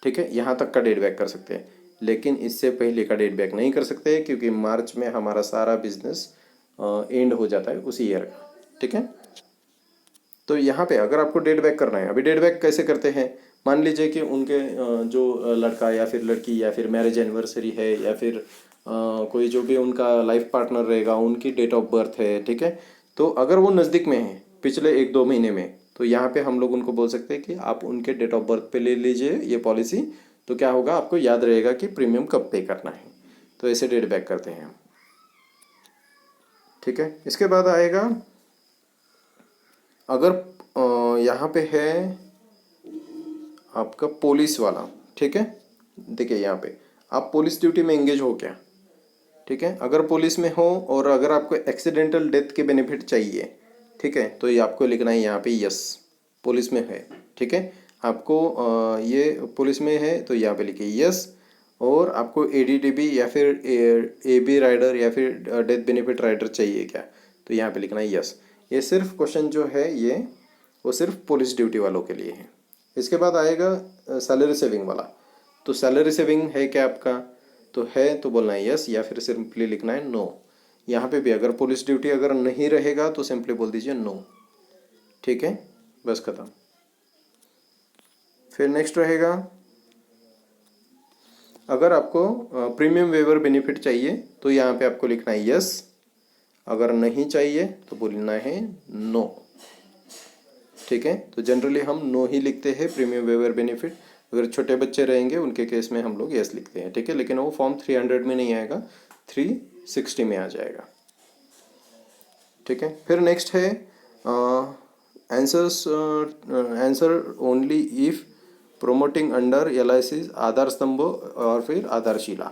ठीक है, यहाँ तक का डेट बैक कर सकते हैं। लेकिन इससे पहले का डेट बैक नहीं कर सकते, क्योंकि मार्च में हमारा सारा बिजनेस एंड हो जाता है उसी ईयर का, ठीक है। तो यहाँ पे अगर आपको डेट बैक करना है, अभी डेट बैक कैसे करते हैं, मान लीजिए कि उनके जो लड़का या फिर लड़की या फिर मैरिज एनिवर्सरी है या फिर कोई जो भी उनका लाइफ पार्टनर रहेगा उनकी डेट ऑफ बर्थ है, ठीक है। तो अगर वो नज़दीक में है पिछले 1-2 महीने में, तो यहाँ पे हम लोग उनको बोल सकते हैं कि आप उनके डेट ऑफ बर्थ पे ले लीजिए ये पॉलिसी। तो क्या होगा, आपको याद रहेगा कि प्रीमियम कब पे करना है। तो ऐसे डेट बैक करते हैं हम, ठीक है। इसके बाद आएगा, अगर यहाँ पे है आपका पुलिस वाला, ठीक है। देखिए यहाँ पे आप पुलिस ड्यूटी में एंगेज हो क्या, ठीक है। अगर पुलिस में हो और अगर आपको एक्सीडेंटल डेथ के बेनिफिट चाहिए, ठीक है, तो ये आपको लिखना है यहाँ पे यस, पुलिस में है, ठीक है। आपको ये पुलिस में है तो यहाँ पे लिखिए यस। और आपको ADDB या फिर AB राइडर या फिर डेथ बेनिफिट राइडर चाहिए क्या, तो यहाँ पे लिखना है यस। ये सिर्फ क्वेश्चन जो है ये वो सिर्फ पुलिस ड्यूटी वालों के लिए है। इसके बाद आएगा सैलरी सेविंग वाला। तो सैलरी सेविंग है क्या आपका, तो है तो बोलना है यस या फिर सिंपली लिखना है नो। यहाँ पे भी अगर पुलिस ड्यूटी अगर नहीं रहेगा तो सिंपली बोल दीजिए नो, ठीक है, बस खत्म। फिर नेक्स्ट रहेगा, अगर आपको प्रीमियम वेवर बेनिफिट चाहिए तो यहाँ पे आपको लिखना है यस, अगर नहीं चाहिए तो बोलना है नो, ठीक है। तो जनरली हम नो ही लिखते हैं प्रीमियम वेवर बेनिफिट। अगर छोटे बच्चे रहेंगे उनके केस में हम लोग यस लिखते हैं, ठीक है। लेकिन वो फॉर्म 300 में नहीं आएगा, 360 में आ जाएगा, ठीक है। फिर नेक्स्ट है answer only if promoting under LIC आधार स्तंभ और फिर आधारशिला,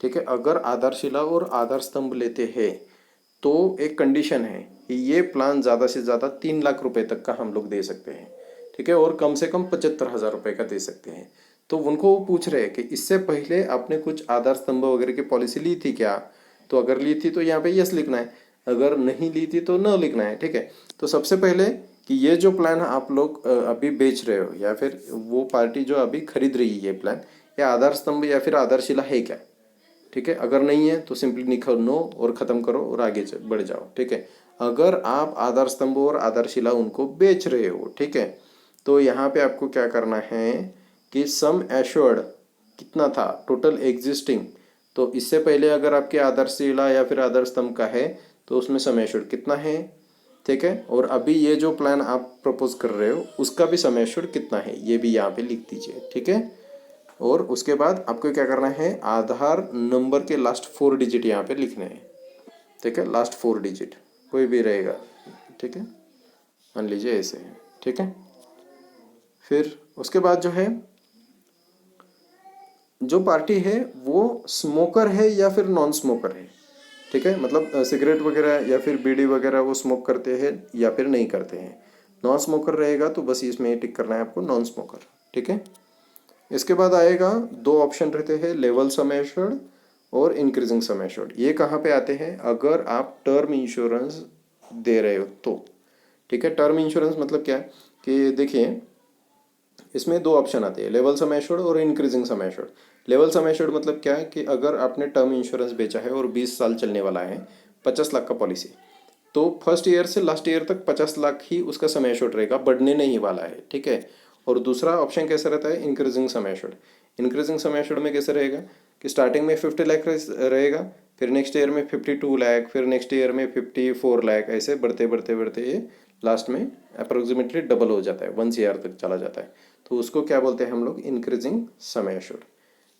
ठीक है। अगर आधारशिला और आधार स्तंभ लेते हैं तो एक कंडीशन है कि ये प्लान ज़्यादा से ज़्यादा 3 लाख रुपए तक का हम लोग दे सकते हैं, ठीक है, और कम से कम 75,000 रुपये का दे सकते हैं। तो उनको वो पूछ रहे हैं कि इससे पहले आपने कुछ आधार स्तंभ वगैरह की पॉलिसी ली थी क्या? तो अगर ली थी तो यहाँ पे यस लिखना है, अगर नहीं ली थी तो न लिखना है, ठीक है। तो सबसे पहले कि ये जो प्लान आप लोग अभी बेच रहे हो या फिर वो पार्टी जो अभी खरीद रही है ये प्लान, या आधार स्तंभ या फिर आधारशिला है क्या, ठीक है। अगर नहीं है तो सिंपली लिखो नो और ख़त्म करो और आगे बढ़ जाओ, ठीक है। अगर आप आधार स्तंभ और आधारशिला उनको बेच रहे हो, ठीक है, तो यहाँ पे आपको क्या करना है कि सम एश्योर्ड कितना था टोटल एग्जिस्टिंग, तो इससे पहले अगर आपके आधारशिला या फिर आधार स्तंभ का है तो उसमें सम एश्योर्ड कितना है, ठीक है। और अभी ये जो प्लान आप प्रपोज कर रहे हो उसका भी सम एश्योर्ड कितना है ये भी यहाँ पे लिख दीजिए, ठीक है। और उसके बाद आपको क्या करना है, आधार नंबर के लास्ट 4 डिजिट यहाँ पे लिखने हैं, ठीक है। लास्ट 4 डिजिट कोई भी रहेगा, ठीक है, मान लीजिए ऐसे है, ठीक है। फिर उसके बाद जो है, जो पार्टी है वो स्मोकर है या फिर नॉन स्मोकर है, ठीक है। मतलब सिगरेट वगैरह या फिर बीड़ी वगैरह वो स्मोक करते हैं या फिर नहीं करते हैं। नॉन स्मोकर रहेगा तो बस इसमें टिक करना है आपको नॉन स्मोकर, ठीक है। इसके बाद आएगा 2 ऑप्शन रहते हैं, लेवल सम एश्योर्ड और इंक्रीजिंग सम एश्योर्ड। ये कहाँ पे आते हैं, अगर आप टर्म इंश्योरेंस दे रहे हो तो, ठीक है। टर्म इंश्योरेंस मतलब क्या है कि देखिए इसमें 2 ऑप्शन आते हैं, लेवल सम एश्योर्ड और increasing sum assured. Level sum assured मतलब क्या है कि अगर आपने टर्म इंश्योरेंस बेचा है और 20 साल चलने वाला है, 50 लाख का पॉलिसी, तो फर्स्ट ईयर से लास्ट ईयर तक 50 लाख ही उसका सम एश्योर्ड रहेगा, बढ़ने नहीं वाला है, ठीक है। और दूसरा ऑप्शन कैसा रहता है, increasing sum assured. Increasing sum assured में कैसे रहेगा कि स्टार्टिंग में 50 लाख रहेगा, फिर नेक्स्ट ईयर में 52 लाख, फिर नेक्स्ट ईयर में 54 लाख, ऐसे बढ़ते बढ़ते बढ़ते ये लास्ट में अप्रोक्सीमेटली डबल हो जाता है, 1 ईयर तक चला जाता है। तो उसको क्या बोलते हैं हम लोग, इंक्रीजिंग सम एश्योर्ड,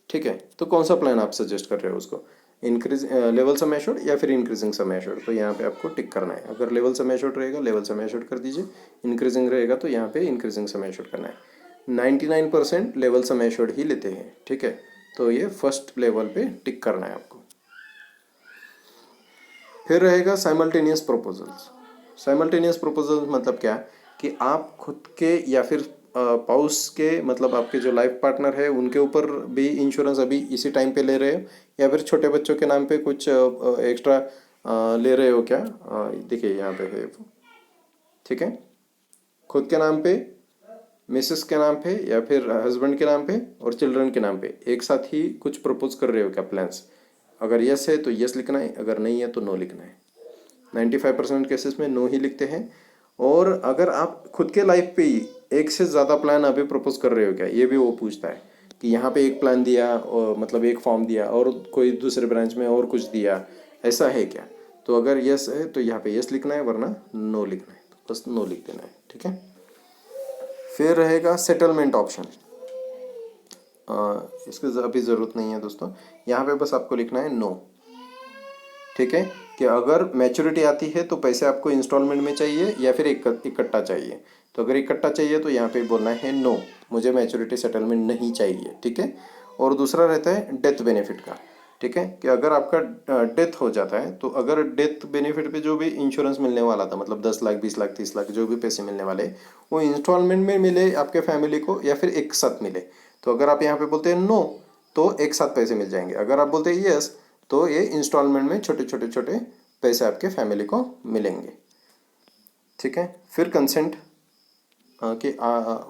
ठीक है। तो कौन सा प्लान आप सजेस्ट कर रहे हो उसको, इंक्रीज लेवल सम एश्योर्ड या फिर इंक्रीजिंग सम एश्योर्ड? तो यहाँ पे आपको टिक करना है, अगर लेवल सम एश्योर्ड रहेगा लेवल सम एश्योर्ड कर दीजिए, इंक्रीजिंग रहेगा तो यहाँ पे इंक्रीजिंग सम एश्योर्ड करना है। 99% लेवल सम एश्योर्ड ही लेते हैं, ठीक है। तो ये फर्स्ट लेवल पे टिक करना है आपको। फिर रहेगा साइमल्टेनियस प्रपोजल्स। साइमल्टेनियस प्रपोजल्स मतलब क्या कि आप खुद के या फिर पाउस के, मतलब आपके जो लाइफ पार्टनर है उनके ऊपर भी इंश्योरेंस अभी इसी टाइम पे ले रहे हो, या फिर छोटे बच्चों के नाम पे कुछ एक्स्ट्रा ले रहे हो क्या? देखिए यहाँ पे है वो, ठीक है। खुद के नाम पे, मिसेस के नाम पे या फिर हस्बैंड के नाम पे और चिल्ड्रन के नाम पे एक साथ ही कुछ प्रपोज कर रहे हो क्या प्लान्स? अगर यस है तो यस लिखना है, अगर नहीं है तो नो लिखना है। 95% केसेस में नो ही लिखते हैं। और अगर आप खुद के लाइफ पे ही एक से ज़्यादा प्लान अभी प्रपोज कर रहे हो क्या, ये भी वो पूछता है कि यहाँ पे एक प्लान दिया और मतलब एक फॉर्म दिया और कोई दूसरे ब्रांच में और कुछ दिया, ऐसा है क्या? तो अगर यस है तो यहाँ पे यस लिखना है, वरना नो लिखना है, तो बस नो लिख देना है, ठीक है। फिर रहेगा सेटलमेंट ऑप्शन। इसकी अभी ज़रूरत नहीं है दोस्तों, यहाँ पे बस आपको लिखना है नो, ठीक है। कि अगर मैच्योरिटी आती है तो पैसे आपको इंस्टॉलमेंट में चाहिए या फिर इकट्ठा चाहिए। तो अगर इकट्ठा चाहिए तो यहाँ पे बोलना है नो, मुझे मैच्योरिटी सेटलमेंट नहीं चाहिए, ठीक है। और दूसरा रहता है डेथ बेनिफिट का, ठीक है, कि अगर आपका डेथ हो जाता है तो अगर डेथ बेनिफिट पे जो भी इंश्योरेंस मिलने वाला था, मतलब 10 लाख 20 लाख 30 लाख जो भी पैसे मिलने वाले, वो इंस्टॉलमेंट में मिले आपके फैमिली को या फिर एक साथ मिले। तो अगर आप यहाँ पे बोलते हैं नो तो एक साथ पैसे मिल जाएंगे, अगर आप बोलते हैं यस तो ये इंस्टॉलमेंट में छोटे छोटे छोटे पैसे आपके फैमिली को मिलेंगे, ठीक है। फिर कंसेंट कि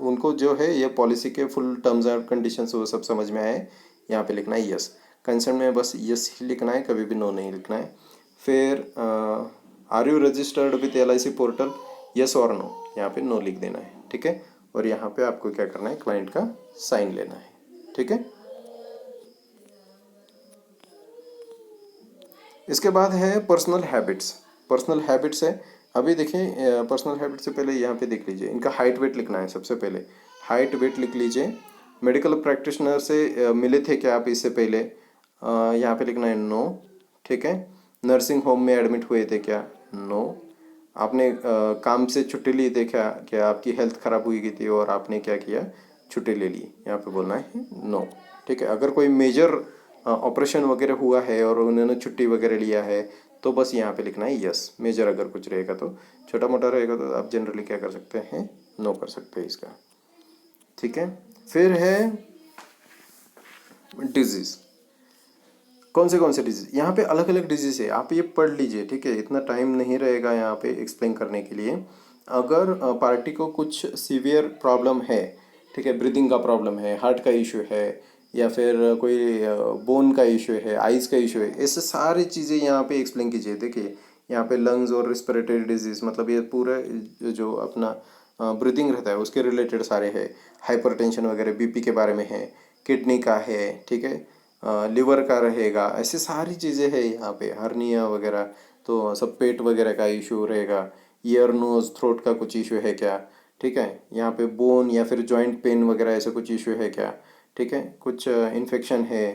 उनको जो है ये पॉलिसी के फुल टर्म्स एंड कंडीशंस वो सब समझ में आए, यहाँ पे लिखना है यस। कंसेंट में बस यस ही लिखना है, कभी भी नो नहीं लिखना है। फिर are you registered with LIC portal, yes और नो, यहाँ पे नो लिख देना है, ठीक है। और यहाँ पे आपको क्या करना है, क्लाइंट का साइन लेना है, ठीक है। इसके बाद है पर्सनल हैबिट्स। पर्सनल हैबिट्स है, अभी देखिए पर्सनल हैबिट से पहले यहाँ पे देख लीजिए, इनका हाइट वेट लिखना है। सबसे पहले हाइट वेट लिख लीजिए। मेडिकल प्रैक्टिशनर से मिले थे क्या आप इससे पहले, यहाँ पे लिखना है नो। ठीक है। नर्सिंग होम में एडमिट हुए थे क्या, नो। आपने काम से छुट्टी ली थी क्या आपकी हेल्थ ख़राब हुई थी और आपने क्या किया, छुट्टी ले ली, यहाँ पे बोलना है नो। ठीक है। अगर कोई मेजर ऑपरेशन वगैरह हुआ है और उन्होंने छुट्टी वगैरह लिया है तो बस यहाँ पे लिखना है यस। मेजर अगर कुछ रहेगा तो, छोटा मोटा रहेगा तो आप जनरली क्या कर सकते हैं, नो कर सकते हैं इसका। ठीक है। फिर है डिजीज़। कौन से डिजीज़, यहाँ पे अलग अलग डिजीज़ है, आप ये पढ़ लीजिए। ठीक है। इतना टाइम नहीं रहेगा यहाँ पे एक्सप्लेन करने के लिए। अगर पार्टी को कुछ सीवियर प्रॉब्लम है, ठीक है, ब्रीदिंग का प्रॉब्लम है, हार्ट का इशू है, या फिर कोई बोन का इशू है, आइज़ का इशू है, ऐसे सारी चीज़ें यहाँ पे एक्सप्लेन कीजिए। देखिए यहाँ पे लंग्स और रिस्पिरेटरी डिजीज़, मतलब ये पूरे जो अपना ब्रीदिंग रहता है उसके रिलेटेड सारे है। हाइपरटेंशन वगैरह बीपी के बारे में है, किडनी का है, ठीक है, लिवर का रहेगा, ऐसे सारी चीज़ें हैं यहाँ पे, हर्निया वगैरह, तो सब पेट वगैरह का इशू रहेगा। ईयर नोज थ्रोट का कुछ इशू है क्या, ठीक है। यहाँ पे बोन या फिर जॉइंट पेन वगैरह ऐसे कुछ इशू है क्या, ठीक है। कुछ इन्फेक्शन है,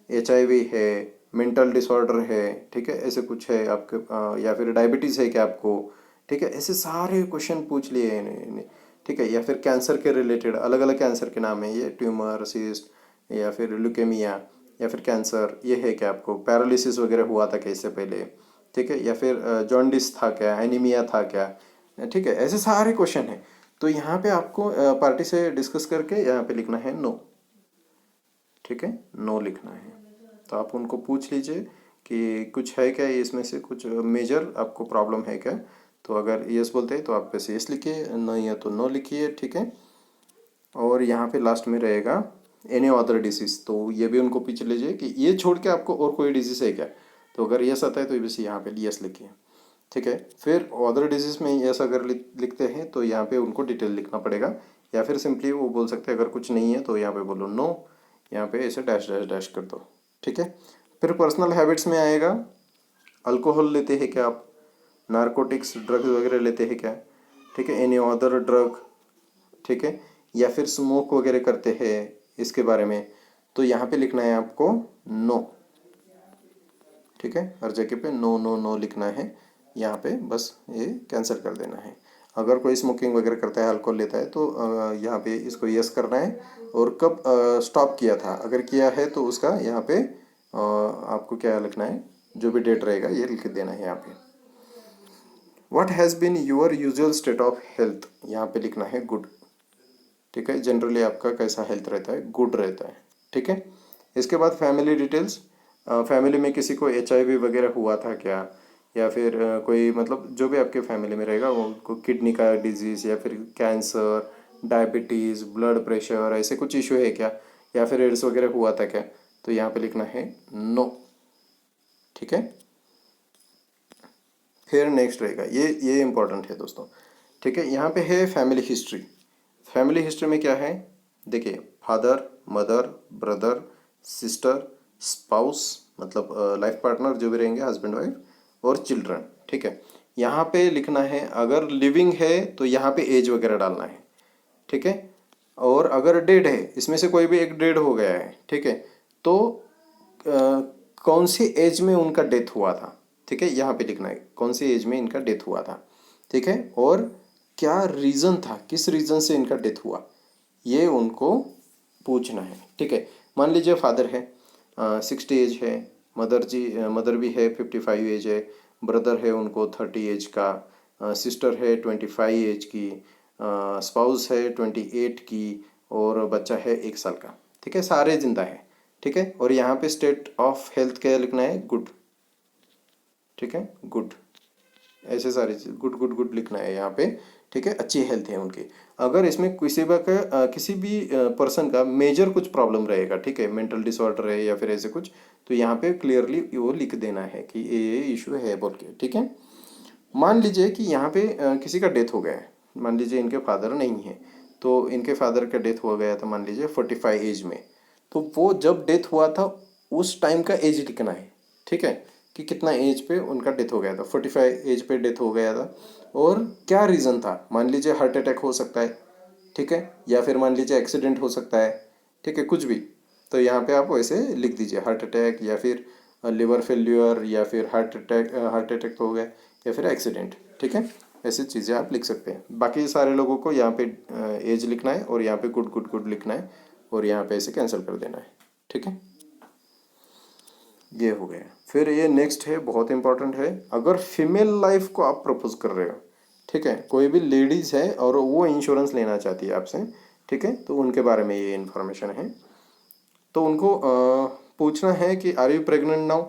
HIV है, मेंटल डिसऑर्डर है, ठीक है, ऐसे कुछ है आपके, या फिर डायबिटीज़ है क्या आपको, ठीक है। ऐसे सारे क्वेश्चन पूछ लिए इन्हें, ठीक है। या फिर कैंसर के रिलेटेड अलग अलग कैंसर के नाम है, ये ट्यूमर, सिस्ट, या फिर ल्यूकेमिया, या फिर कैंसर, ये है क्या आपको, पैरालिसिस वगैरह हुआ था क्या इससे पहले, ठीक है, या फिर जॉन्डिस था क्या, एनीमिया था क्या, ठीक है। ऐसे सारे क्वेश्चन हैं। तो यहाँ पे आपको पार्टी से डिस्कस करके यहाँ पे लिखना है नो। ठीक है, नो लिखना है। तो आप उनको पूछ लीजिए कि कुछ है क्या इसमें से, कुछ मेजर आपको प्रॉब्लम है क्या। तो अगर यस बोलते हैं तो आप वैसे यस लिखिए, नहीं है तो नो लिखिए। ठीक है। और यहाँ पे लास्ट में रहेगा एनी अदर डिसीज़, तो ये भी उनको पूछ लीजिए कि ये छोड़ के आपको और कोई डिजीज़ है क्या। तो अगर यस आता है तो बस यहाँ पे यस लिखिए। ठीक है। फिर अदर डिजीज़ में यस अगर लिखते हैं तो यहाँ पे उनको डिटेल लिखना पड़ेगा, या फिर सिंपली वो बोल सकते हैं अगर कुछ नहीं है तो यहाँ पे बोलो नो, यहाँ पे ऐसे डैश डैश डैश कर दो। ठीक है। फिर पर्सनल हैबिट्स में आएगा, अल्कोहल लेते हैं क्या आप, नारकोटिक्स ड्रग्स वगैरह लेते हैं क्या, ठीक है, एनी अदर ड्रग, ठीक है, या फिर स्मोक वगैरह करते हैं इसके बारे में, तो यहाँ पे लिखना है आपको नो। ठीक है। हर जगह पे नो नो नो लिखना है, यहाँ पे बस ये कैंसिल कर देना है। अगर कोई स्मोकिंग वगैरह करता है, अल्कोहल लेता है, तो यहाँ पे इसको यस करना है। और कब स्टॉप किया था, अगर किया है तो उसका यहाँ पे आपको क्या लिखना है, जो भी डेट रहेगा ये लिख देना है यहाँ पे। What has been your usual state of health, यहाँ पे लिखना है गुड। ठीक है। जनरली आपका कैसा हेल्थ रहता है, गुड रहता है। ठीक है। इसके बाद फैमिली डिटेल्स, फैमिली में किसी को HIV वगैरह हुआ था क्या, या फिर कोई मतलब जो भी आपके फैमिली में रहेगा वो किडनी का डिजीज़, या फिर कैंसर, डायबिटीज़, ब्लड प्रेशर, ऐसे कुछ इशू है क्या, या फिर एड्स वगैरह हुआ था क्या, तो यहाँ पे लिखना है नो। ठीक है। फिर नेक्स्ट रहेगा, ये इंपॉर्टेंट है दोस्तों। ठीक है। यहाँ पे है फैमिली हिस्ट्री। फैमिली हिस्ट्री में क्या है, देखिए father, mother, brother, sister, spouse, मतलब लाइफ पार्टनर जो भी रहेंगे, हस्बैंड वाइफ, और चिल्ड्रन। ठीक है। यहाँ पे लिखना है, अगर लिविंग है तो यहाँ पे एज वगैरह डालना है। ठीक है। और अगर डेड है, इसमें से कोई भी एक डेड हो गया है, ठीक है, तो कौन सी एज में उनका डेथ हुआ था, ठीक है, यहाँ पे लिखना है कौन सी एज में इनका डेथ हुआ था। ठीक है। और क्या रीज़न था, किस रीज़न से इनका डेथ हुआ, ये उनको पूछना है। ठीक है। मान लीजिए फादर है, 60 एज है, मदर भी है, 55 एज है, ब्रदर है उनको 30 एज का, सिस्टर है 25 एज की, स्पाउस है 28 की, और बच्चा है 1 साल का। ठीक है। सारे जिंदा है। ठीक है। और यहाँ पे स्टेट ऑफ हेल्थ क्या लिखना है, गुड। ठीक है, गुड। ऐसे सारी चीज गुड गुड गुड लिखना है यहाँ पे। ठीक है। अच्छी हेल्थ है उनकी। अगर इसमें किसी भी पर्सन का मेजर कुछ प्रॉब्लम रहेगा, ठीक है, मेंटल डिसऑर्डर है या फिर ऐसे कुछ, तो यहाँ पे क्लियरली वो लिख देना है कि ये इशू है बोल के। ठीक है। मान लीजिए कि यहाँ पे किसी का डेथ हो गया है, मान लीजिए इनके फादर नहीं है, तो इनके फादर का डेथ हो गया था मान लीजिए 45 एज में, तो वो जब डेथ हुआ था उस टाइम का एज लिखना है। ठीक है। कि कितना एज पे उनका डेथ हो गया था, 45 एज पे डेथ हो गया था, और क्या रीज़न था। मान लीजिए हार्ट अटैक हो सकता है, ठीक है, या फिर मान लीजिए एक्सीडेंट हो सकता है, ठीक है, कुछ भी। तो यहाँ पे आप वैसे लिख दीजिए हार्ट अटैक, या फिर लिवर फेल्यूर, या फिर हार्ट अटैक हो गया, या फिर एक्सीडेंट, ठीक है। ऐसी चीज़ें आप लिख सकते हैं। बाकी सारे लोगों को यहाँ पे एज लिखना है, और यहाँ पे गुड गुड गुड लिखना है, और यहाँ पे इसे कैंसिल कर देना है, ठीक है। ये हो गया। फिर ये नेक्स्ट है, बहुत इंपॉर्टेंट है। अगर फीमेल लाइफ को आप प्रपोज कर रहे हो, ठीक है, कोई भी लेडीज़ है और वो इंश्योरेंस लेना चाहती है आपसे, ठीक है, तो उनके बारे में ये इन्फॉर्मेशन है। तो उनको पूछना है कि आर यू प्रेग्नेंट नाउ,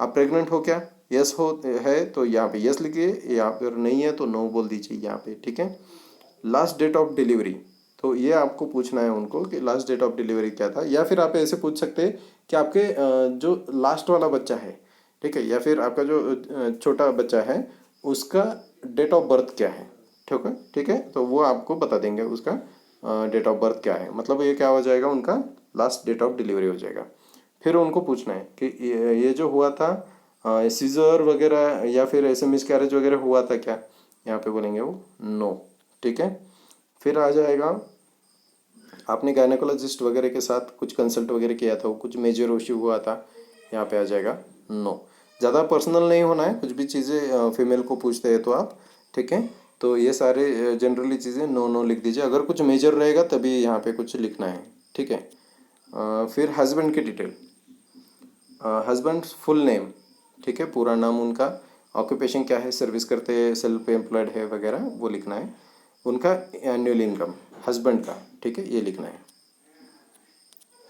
आप प्रेग्नेंट हो क्या। यस हो है तो यहाँ पे यस लिखिए, या फिर नहीं है तो नो बोल दीजिए यहाँ पे, ठीक है। लास्ट डेट ऑफ डिलीवरी, तो ये आपको पूछना है उनको कि लास्ट डेट ऑफ डिलीवरी क्या था। या फिर आप ऐसे पूछ सकते हैं कि आपके जो लास्ट वाला बच्चा है, ठीक है, या फिर आपका जो छोटा बच्चा है, उसका डेट ऑफ बर्थ क्या है, ठीक है, ठीक है, तो वो आपको बता देंगे उसका डेट ऑफ बर्थ क्या है। मतलब ये क्या हो जाएगा, उनका लास्ट डेट ऑफ डिलीवरी हो जाएगा। फिर उनको पूछना है कि ये जो हुआ था सीजर वगैरह या फिर ऐसे मिसकैरेज वगैरह हुआ था क्या, यहाँ पे बोलेंगे वो नो, ठीक है। फिर आ जाएगा आपने गायनेकोलॉजिस्ट वगैरह के साथ कुछ कंसल्ट वगैरह किया था, वो कुछ मेजर इशू हुआ था, यहाँ पे आ जाएगा नो। ज़्यादा पर्सनल नहीं होना है, कुछ भी चीज़ें फीमेल को पूछते हैं तो आप, ठीक है, तो ये सारे जनरली चीज़ें नो नो लिख दीजिए। अगर कुछ मेजर रहेगा तभी यहाँ पे कुछ लिखना है, ठीक है। फिर हस्बैंड की डिटेल, हस्बैंड फुल नेम, ठीक है, पूरा नाम उनका, ऑक्यूपेशन क्या है, सर्विस करते हैं, सेल्फ एम्प्लॉयड है वगैरह, वो लिखना है। उनका एनुअल इनकम हस्बैंड का, ठीक है, ये लिखना है।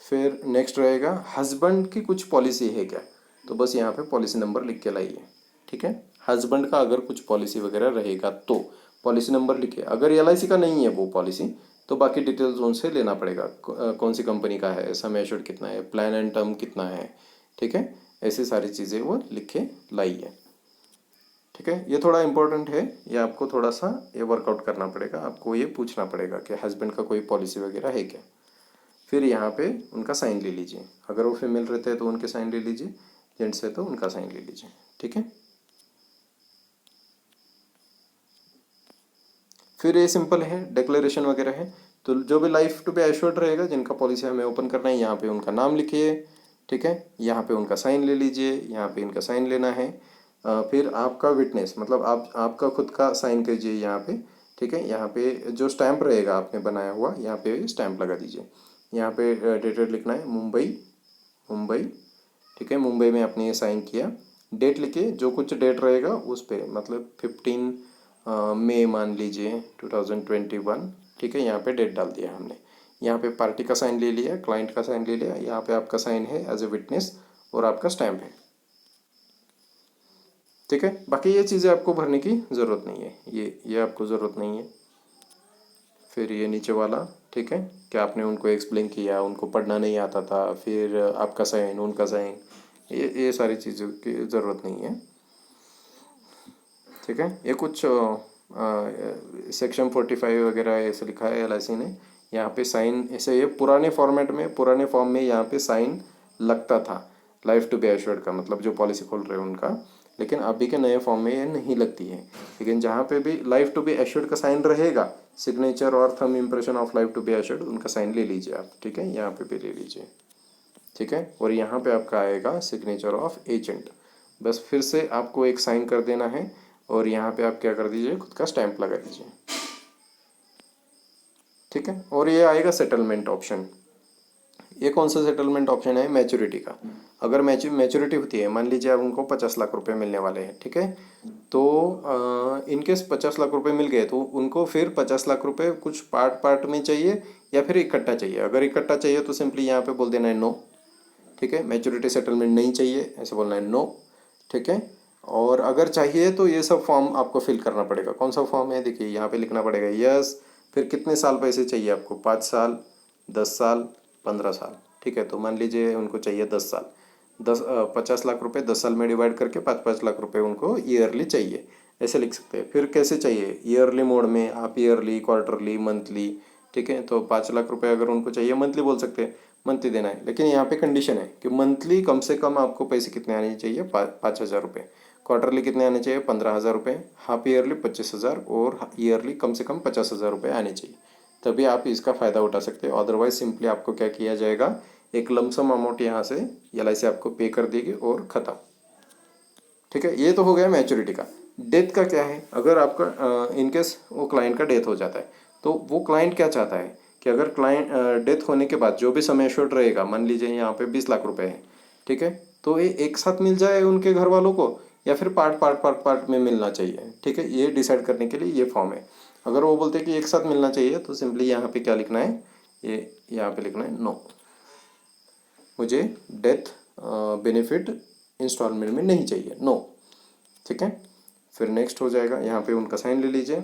फिर नेक्स्ट रहेगा हस्बैंड की कुछ पॉलिसी है क्या, तो बस यहाँ पे पॉलिसी नंबर लिख के लाइए, ठीक है। हस्बैंड का अगर कुछ पॉलिसी वगैरह रहेगा तो पॉलिसी नंबर लिखिए। अगर LIC का नहीं है वो पॉलिसी, तो बाकी डिटेल्स उनसे लेना पड़ेगा, कौन सी कंपनी का है, सम एश्योर्ड कितना है, प्लान एंड टर्म कितना है, ठीक है, ऐसी सारी चीज़ें वो लिख के लाइए, ठीक है। ये थोड़ा इंपॉर्टेंट है, ये आपको थोड़ा सा ये वर्कआउट करना पड़ेगा, आपको ये पूछना पड़ेगा कि हस्बैंड का कोई पॉलिसी वगैरह है क्या। फिर यहाँ पे उनका साइन ले लीजिए, अगर वो फीमेल रहते हैं तो उनके साइन ले लीजिए, जेंट्स है तो उनका साइन ले लीजिए, ठीक है। फिर ये सिंपल है, डिक्लेरेशन वगैरह है। तो जो भी लाइफ टू बी एश्योर्ड रहेगा, जिनका पॉलिसी हमें ओपन करना है, यहाँ पे उनका नाम लिखिए, ठीक है, यहाँ पे उनका साइन ले लीजिए, यहाँ पे इनका साइन लेना है। फिर आपका विटनेस, मतलब आपका खुद का साइन कीजिए यहाँ पे, ठीक है। यहाँ पे जो स्टैंप रहेगा आपने बनाया हुआ, यहाँ पे स्टैंप लगा दीजिए। यहाँ पे डेटेड लिखना है मुंबई, मुंबई, ठीक है, मुंबई में आपने ये साइन किया। डेट लिखिए, जो कुछ डेट रहेगा उस पे, मतलब 15 मई मान लीजिए 2021, ठीक है, यहाँ पे डेट डाल दिया हमने। यहाँ पे पार्टी का साइन ले लिया, क्लाइंट का साइन ले लिया, यहाँ पे आपका साइन है एज ए विटनेस, और आपका स्टैम्प है, ठीक है। बाकी ये चीज़ें आपको भरने की ज़रूरत नहीं है, ये आपको ज़रूरत नहीं है। फिर ये नीचे वाला, ठीक है, कि आपने उनको एक्सप्लेन किया, उनको पढ़ना नहीं आता था, फिर आपका साइन, उनका साइन, ये सारी चीज़ों की ज़रूरत नहीं है, ठीक है। ये कुछ सेक्शन 45 वगैरह ऐसे लिखा है LIC ने, यहाँ पे साइन ऐसे, ये पुराने फॉर्मेट में, पुराने फॉर्म में यहाँ पे साइन लगता था लाइफ टू बी एश्योर्ड का, मतलब जो पॉलिसी खोल रहे हैं उनका। लेकिन अभी के नए फॉर्म में ये नहीं लगती है। लेकिन जहाँ पे भी लाइफ टू बी एश्योर्ड का साइन रहेगा, सिग्नेचर और thumb impression of life to be assured, उनका साइन ले लीजिए आप, ठीक है, यहाँ पे भी ले लीजिए, ठीक है। और यहाँ पे आपका आएगा सिग्नेचर ऑफ एजेंट, बस फिर से आपको एक साइन कर देना है, और यहाँ पे आप क्या कर दीजिए, खुद का स्टैंप लगा दीजिए, ठीक है। और ये आएगा सेटलमेंट ऑप्शन। ये कौन सा सेटलमेंट ऑप्शन है, मैच्योरिटी का। अगर मैच्योरिटी होती है, मान लीजिए अब उनको 50 लाख रुपए मिलने वाले हैं, ठीक है, तो इनकेस 50 लाख रुपए मिल गए तो उनको फिर 50 लाख रुपए कुछ पार्ट पार्ट में चाहिए या फिर इकट्ठा चाहिए। अगर इकट्ठा चाहिए तो सिंपली यहाँ पे बोल देना है नो, ठीक है। मैच्योरिटी सेटलमेंट नहीं चाहिए, ऐसे बोलना है नो, ठीक है। और अगर चाहिए तो ये सब फॉर्म आपको फिल करना पड़ेगा। कौन सा फॉर्म है, देखिए यहाँ पे लिखना पड़ेगा यस। फिर कितने साल पैसे चाहिए आपको, 5 साल, 10 साल, 15 साल, ठीक है। तो मान लीजिए उनको चाहिए 10 साल, 50 लाख रुपए 10 साल में डिवाइड करके 5-5 लाख रुपए उनको ईयरली चाहिए, ऐसे लिख सकते हैं। फिर कैसे चाहिए, ईयरली मोड में आप ईयरली, क्वार्टरली, मंथली, ठीक है। तो 5 लाख रुपए अगर उनको चाहिए मंथली बोल सकते हैं, मंथली देना है, लेकिन यहाँ पे कंडीशन है कि मंथली कम से कम आपको पैसे कितने आने चाहिए, 5,000 रुपये। क्वार्टरली कितने आने चाहिए, 15,000 रुपये। हाफ ईयरली 25,000 और ईयरली कम से कम 50,000 रुपये आने चाहिए, तभी आप इसका फ़ायदा उठा सकते हो। अदरवाइज सिंपली आपको क्या किया जाएगा, एक लमसम अमाउंट यहाँ से LIC आपको पे कर देगी और ख़त्म। ठीक है, ये तो हो गया मैच्योरिटी का। डेथ का क्या है, अगर आपका इनकेस वो क्लाइंट का डेथ हो जाता है तो वो क्लाइंट क्या चाहता है कि अगर क्लाइंट डेथ होने के बाद जो भी सम एश्योर्ड रहेगा, मान लीजिए यहाँ पे 20 लाख रुपए है, ठीक है, तो ये एक साथ मिल जाए उनके घर वालों को या फिर पार्ट में मिलना चाहिए। ठीक है, ये डिसाइड करने के लिए ये फॉर्म है। अगर वो बोलते हैं कि एक साथ मिलना चाहिए तो सिंपली यहाँ पे क्या लिखना है, ये यहाँ पे लिखना है नो, मुझे डेथ बेनिफिट इंस्टॉलमेंट में नहीं चाहिए, नो। ठीक है, फिर नेक्स्ट हो जाएगा, यहाँ पे उनका साइन ले लीजिए।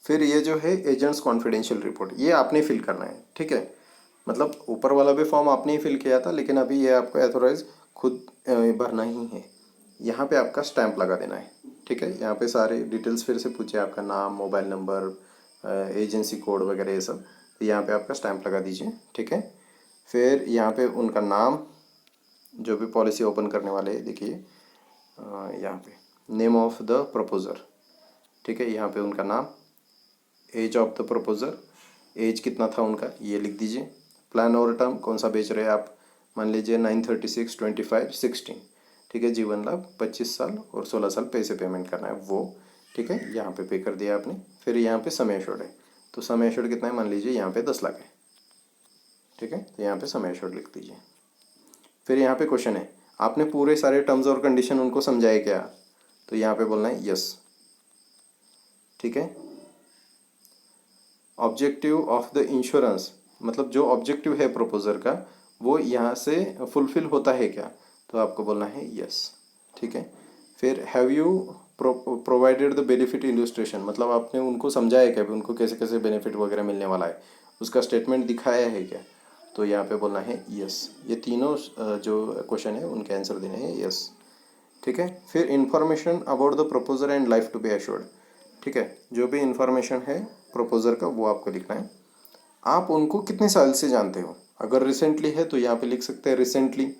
फिर ये जो है एजेंट्स कॉन्फिडेंशियल रिपोर्ट, ये आपने फिल करना है। ठीक है, मतलब ऊपर वाला भी फॉर्म आपने ही फिल किया था, लेकिन अभी ये आपको एथोराइज खुद भरना ही है। यहाँ पे आपका स्टैंप लगा देना है। ठीक है, यहाँ पे सारे डिटेल्स फिर से पूछे, आपका नाम, मोबाइल नंबर, एजेंसी कोड वगैरह ये सब, तो यहाँ पे आपका स्टैंप लगा दीजिए। ठीक है, फिर यहाँ पे उनका नाम, जो भी पॉलिसी ओपन करने वाले हैं, देखिए यहाँ पे नेम ऑफ द प्रपोजर। ठीक है, यहाँ पे उनका नाम, age of the proposer, age कितना था उनका ये लिख दीजिए। प्लान और टर्म कौन सा बेच रहे हैं आप, मान लीजिए 936 25 16। ठीक है, जीवन लाभ 25 साल और 16 साल पैसे पेमेंट करना है वो। ठीक है, यहाँ पे पे कर दिया आपने। फिर यहाँ पे समय एश्योर्ड है, तो समय एश्योर्ड कितना है, मान लीजिए यहाँ पे 10 लाख है। ठीक है, तो यहाँ पे समय एश्योर्ड लिख दीजिए। फिर यहाँ पे क्वेश्चन है, आपने पूरे सारे टर्म्स और कंडीशन उनको समझाए क्या, तो यहाँ पे बोलना है यस। ठीक है, ऑब्जेक्टिव ऑफ द इंश्योरेंस, मतलब जो ऑब्जेक्टिव है प्रपोजर का वो यहाँ से फुलफिल होता है क्या, तो आपको बोलना है यस। ठीक है, फिर have you provided the benefit illustration, मतलब आपने उनको समझाया क्या, उनको कैसे कैसे बेनिफिट वगैरह मिलने वाला है, उसका स्टेटमेंट दिखाया है क्या, तो यहाँ पे बोलना है यस। ये तीनों जो क्वेश्चन है उनके आंसर देने हैं यस। ठीक है, फिर information about the proposer and life to be assured. ठीक है, जो भी इंफॉर्मेशन है प्रपोजर का वो आपको लिखना है। आप उनको कितने साल से जानते हो, अगर रिसेंटली है तो यहाँ पे लिख सकते हैं रिसेंटली,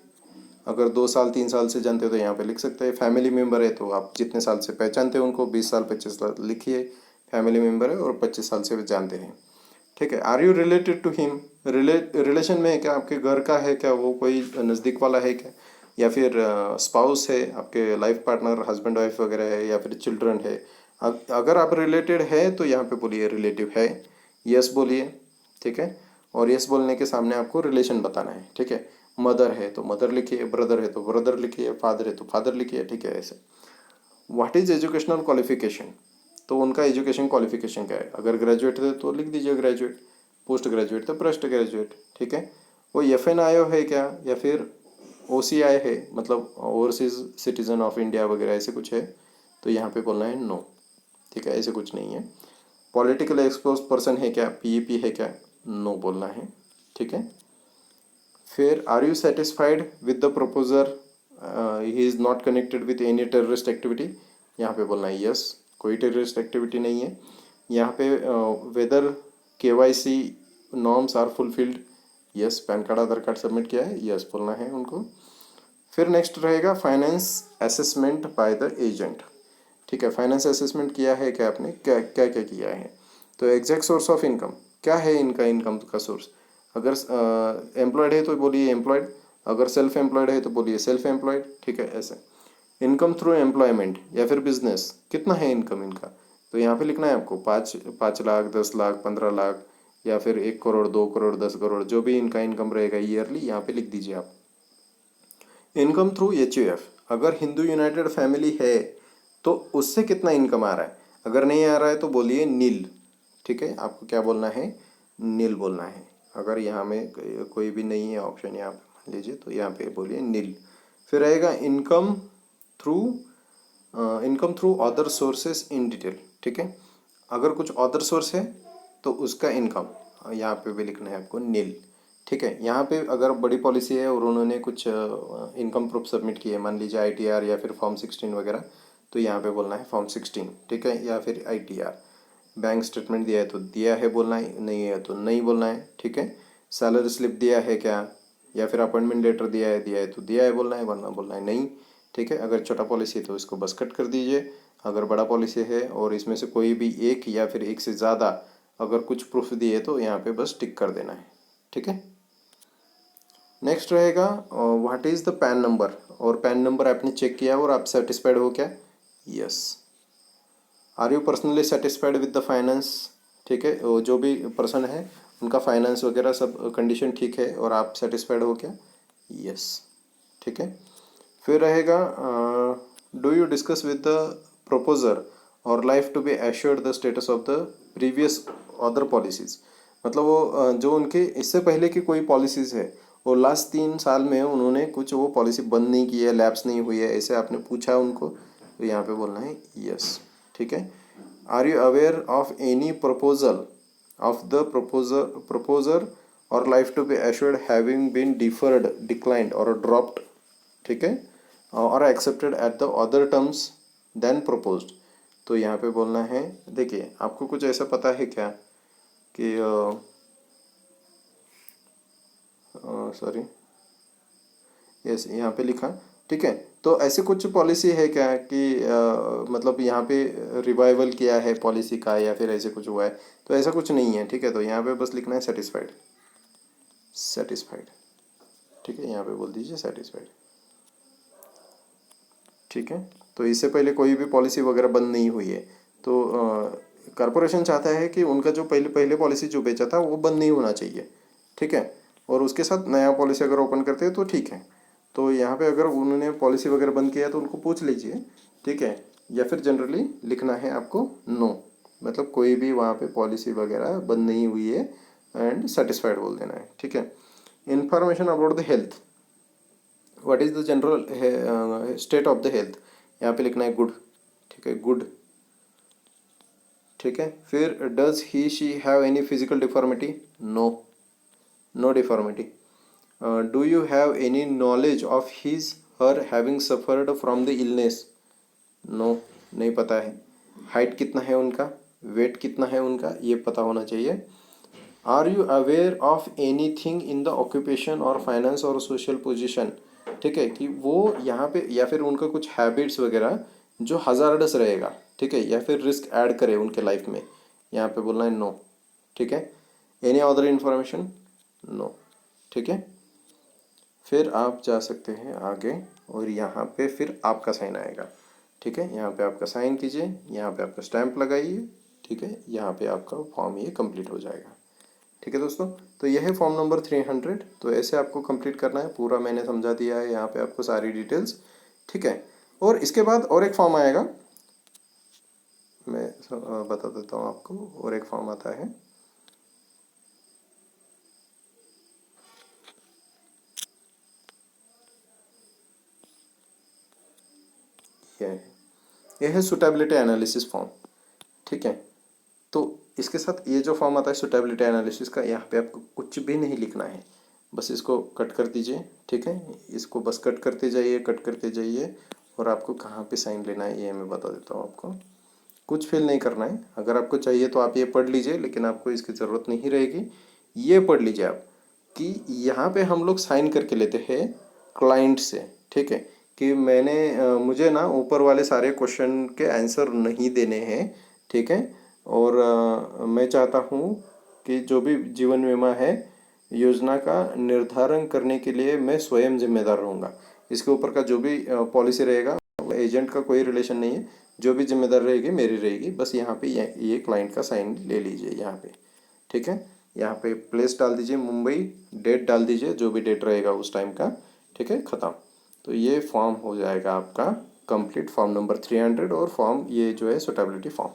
अगर 2 साल 3 साल से जानते हो तो यहाँ पे लिख सकते हैं। फैमिली मेम्बर है तो आप जितने साल से पहचानते हो उनको, 20 साल 25 साल लिखिए, फैमिली मेम्बर है और 25 साल से जानते हैं। ठीक है, are you related to him, relation में है क्या, आपके घर का है क्या, वो कोई नज़दीक वाला है क्या, या फिर स्पाउस है, आपके लाइफ पार्टनर, हस्बैंड वाइफ वगैरह है, या फिर चिल्ड्रन है। अगर आप रिलेटेड है तो यहाँ पे बोलिए रिलेटिव है, यस बोलिए। ठीक है, और यस बोलने के सामने आपको रिलेशन बताना है। ठीक है, मदर है तो मदर लिखिए, ब्रदर है तो ब्रदर लिखिए, फादर है तो फादर लिखिए। ठीक है, ऐसे। व्हाट इज एजुकेशनल क्वालिफिकेशन, तो उनका एजुकेशन क्वालिफिकेशन क्या है, अगर ग्रेजुएट है तो लिख दीजिए ग्रेजुएट, पोस्ट ग्रेजुएट तो पोस्ट ग्रेजुएट। ठीक है, वो FNIO है क्या, या फिर OCI है, मतलब ओवरसीज सिटीजन ऑफ इंडिया वगैरह ऐसे कुछ है, तो यहाँ पे बोलना है नो। ठीक है, ऐसे कुछ नहीं है। पॉलिटिकल एक्सपोज पर्सन है क्या, PEP है क्या, नो बोलना है। ठीक है, फिर are you satisfied with the proposer, he is not connected with any terrorist activity, यहाँ पे बोलना है यस, कोई टेररिस्ट एक्टिविटी नहीं है। यहाँ पे whether KYC norms are fulfilled, yes, PAN card Aadhaar card submit किया है, यस बोलना है उनको। फिर नेक्स्ट रहेगा finance assessment by the agent. ठीक है, फाइनेंस असेसमेंट किया है क्या आपने, क्या क्या क्या किया है, तो एग्जैक्ट सोर्स ऑफ इनकम क्या है, इनका इनकम का सोर्स, अगर एम्प्लॉयड है तो बोलिए एम्प्लॉयड, अगर सेल्फ एम्प्लॉयड है तो बोलिए सेल्फ एम्प्लॉयड। ठीक है, ऐसे। इनकम थ्रू एम्प्लॉयमेंट या फिर बिजनेस, कितना है इनकम इनका, तो यहाँ पे लिखना है आपको 5 लाख, 10 लाख, 15 लाख, या फिर 1 करोड़, 2 करोड़, 10 करोड़, जो भी इनका इनकम रहेगा ईयरली यहाँ पे लिख दीजिए आप। इनकम थ्रू HUF, अगर हिंदू यूनाइटेड फैमिली है तो उससे कितना इनकम आ रहा है, अगर नहीं आ रहा है तो बोलिए नील। ठीक है, आपको क्या बोलना है, नील बोलना है। अगर यहाँ में कोई भी नहीं है ऑप्शन यहाँ पे मान लीजिए, तो यहाँ पे बोलिए नील। फिर रहेगा income through other sources in detail. ठीक है, अगर कुछ अदर सोर्स है तो उसका इनकम यहाँ पे भी लिखना है आपको नील। ठीक है, यहाँ पे अगर बड़ी पॉलिसी है और उन्होंने कुछ इनकम प्रूफ सबमिट किए, मान लीजिए ITR या फिर फॉर्म 16 वगैरह, तो यहाँ पे बोलना है फॉर्म 16। ठीक है, या फिर ITR। बैंक स्टेटमेंट दिया है तो दिया है बोलना है, नहीं है तो नहीं बोलना है, ठीक है। सैलरी स्लिप दिया है क्या, या फिर अपॉइंटमेंट लेटर दिया है तो दिया है बोलना है, वरना बोलना है नहीं, ठीक है। अगर छोटा पॉलिसी है तो इसको बस कट कर दीजिए। अगर बड़ा पॉलिसी है और इसमें से कोई भी एक या फिर एक से ज़्यादा अगर कुछ प्रूफ दिए तो यहाँ पे बस टिक कर देना है, ठीक है। नेक्स्ट रहेगा what is the PAN number, और पैन नंबर आपने चेक किया और आप सेटिस्फाइड हो क्या, yes. Are you personally satisfied with the finance, ठीक है, वो जो भी पर्सन है उनका फाइनेंस वगैरह सब कंडीशन ठीक है और आप सेटिस्फाइड हो क्या, यस, ठीक है। फिर रहेगा do you discuss with the proposer और life to be assured the status of the previous other policies, मतलब वो जो उनके इससे पहले की कोई पॉलिसीज़ है वो लास्ट 3 साल में उन्होंने कुछ वो पॉलिसी बंद नहीं की है, लैप्स नहीं हुई है, ऐसे आपने पूछा उनको तो यहाँ पे बोलना है यस, ठीक है। Are you aware of any proposal of the proposer और life to be assured having been deferred, declined और ड्रॉप्ड, ठीक है, और accepted at the other terms than proposed, तो यहाँ पे बोलना है, देखिए आपको कुछ ऐसा पता है क्या कि सॉरी यस यहाँ पे लिखा, ठीक है। तो ऐसे कुछ पॉलिसी है क्या कि मतलब यहाँ पे रिवाइवल किया है पॉलिसी का या फिर ऐसे कुछ हुआ है, तो ऐसा कुछ नहीं है, ठीक है। तो यहाँ पे बस लिखना है सेटिस्फाइड, सेटिस्फाइड, ठीक है, यहाँ पे बोल दीजिए सेटिस्फाइड, ठीक है। तो इससे पहले कोई भी पॉलिसी वगैरह बंद नहीं हुई है, तो कॉरपोरेशन चाहता है कि उनका जो पहले पॉलिसी जो बेचा था वो बंद नहीं होना चाहिए, ठीक है, और उसके साथ नया पॉलिसी अगर ओपन करते हैं तो ठीक है। तो यहाँ पे अगर उन्होंने पॉलिसी वगैरह बंद किया तो उनको पूछ लीजिए, ठीक है, या फिर जनरली लिखना है आपको नो, मतलब कोई भी वहाँ पे पॉलिसी वगैरह बंद नहीं हुई है एंड सेटिस्फाइड बोल देना है, ठीक है। Information about the health, what is the general state of the health, यहाँ पे लिखना है गुड, ठीक है, गुड, ठीक है। फिर does he she have any physical deformity, no, no deformity. Do you have any knowledge of his her having suffered from the illness, no, नहीं पता है। हाइट कितना है उनका, वेट कितना है उनका, ये पता होना चाहिए। Are you aware of any thing in the occupation और फाइनेंस और सोशल पोजिशन, ठीक है, कि वो यहाँ पे या फिर उनका कुछ हैबिट्स वगैरह जो हजार्डस रहेगा, ठीक है, या फिर रिस्क ऐड करे उनके लाइफ में, यहाँ पे बोलना है नो, ठीक है। एनी अदर इन्फॉर्मेशन, नो, ठीक है। फिर आप जा सकते हैं आगे और यहाँ पे फिर आपका साइन आएगा, ठीक है। यहाँ पे आपका साइन कीजिए, यहाँ पे आपका स्टैंप लगाइए, ठीक है, यहाँ पे आपका फॉर्म ये कंप्लीट हो जाएगा, ठीक है दोस्तों। तो यह है फॉर्म नंबर 300, तो ऐसे आपको कंप्लीट करना है, पूरा मैंने समझा दिया है यहाँ पे आपको सारी डिटेल्स, ठीक है। और इसके बाद और एक फॉर्म आएगा, मैं बता देता हूँ आपको, और एक फॉर्म आता है, यह है सुटेबिलिटी एनालिसिस फॉर्म, ठीक है। तो इसके साथ ये जो फॉर्म आता है सुटेबिलिटी एनालिसिस का, यहाँ पे आपको कुछ भी नहीं लिखना है, बस इसको कट कर दीजिए, ठीक है, इसको बस कट करते जाइए, कट करते जाइए, और आपको कहाँ पे साइन लेना है ये मैं बता देता हूँ आपको। कुछ फिल नहीं करना है, अगर आपको चाहिए तो आप ये पढ़ लीजिए, लेकिन आपको इसकी ज़रूरत नहीं रहेगी। ये पढ़ लीजिए आप कि यहाँ पे हम लोग साइन करके लेते हैं क्लाइंट से, ठीक है, कि मुझे ना ऊपर वाले सारे क्वेश्चन के आंसर नहीं देने हैं, ठीक है, और मैं चाहता हूँ कि जो भी जीवन बीमा है योजना का निर्धारण करने के लिए मैं स्वयं जिम्मेदार रहूँगा। इसके ऊपर का जो भी पॉलिसी रहेगा, एजेंट का कोई रिलेशन नहीं है, जो भी जिम्मेदार रहेगी मेरी रहेगी, बस यहाँ पे ये क्लाइंट का साइन ले लीजिए यहाँ पे, ठीक है। यहाँ पे प्लेस डाल दीजिए मुंबई, डेट डाल दीजिए जो भी डेट रहेगा उस टाइम का, ठीक है, ख़त्म। तो ये फॉर्म हो जाएगा आपका कंप्लीट, फॉर्म नंबर 300, और फॉर्म ये जो है सुटेबिलिटी फॉर्म।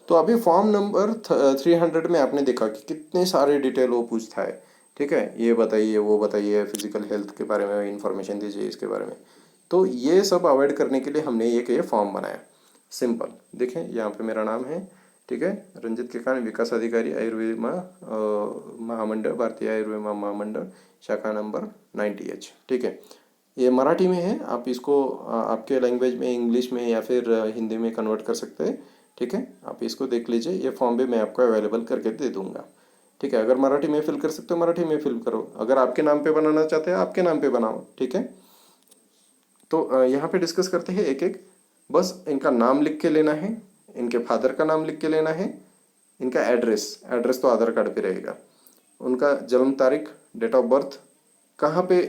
तो अभी फॉर्म नंबर 300 में आपने देखा कि कितने सारे डिटेल वो पूछता है, ठीक है, ये बताइए वो बताइए, फिजिकल हेल्थ के बारे में इंफॉर्मेशन दीजिए, इसके बारे में। तो ये सब अवॉइड करने के लिए हमने ये फॉर्म बनाया, सिंपल। देखें यहाँ पे मेरा नाम है, ठीक है, रंजित किकान, विकास अधिकारी, आयुर्वेद महामंडल, भारतीय आयुर्वेद महामंडल, शाखा नंबर 90H, ठीक है। ये मराठी में है, आप इसको आपके लैंग्वेज में, इंग्लिश में या फिर हिंदी में कन्वर्ट कर सकते हैं, ठीक है, आप इसको देख लीजिए, ये फॉर्म भी मैं आपको अवेलेबल करके दे दूंगा। ठीक है, अगर मराठी में फिल कर सकते हो मराठी में फिल करो, अगर आपके नाम पे बनाना चाहते हैं आपके नाम पे बनाओ। ठीक है, तो यहाँ पे डिस्कस करते हैं एक एक। बस इनका नाम लिख के लेना है, इनके फादर का नाम लिख के लेना है, इनका एड्रेस, एड्रेस तो आधार कार्ड पे रहेगा, उनका जन्म तारीख, डेट ऑफ बर्थ, कहाँ पे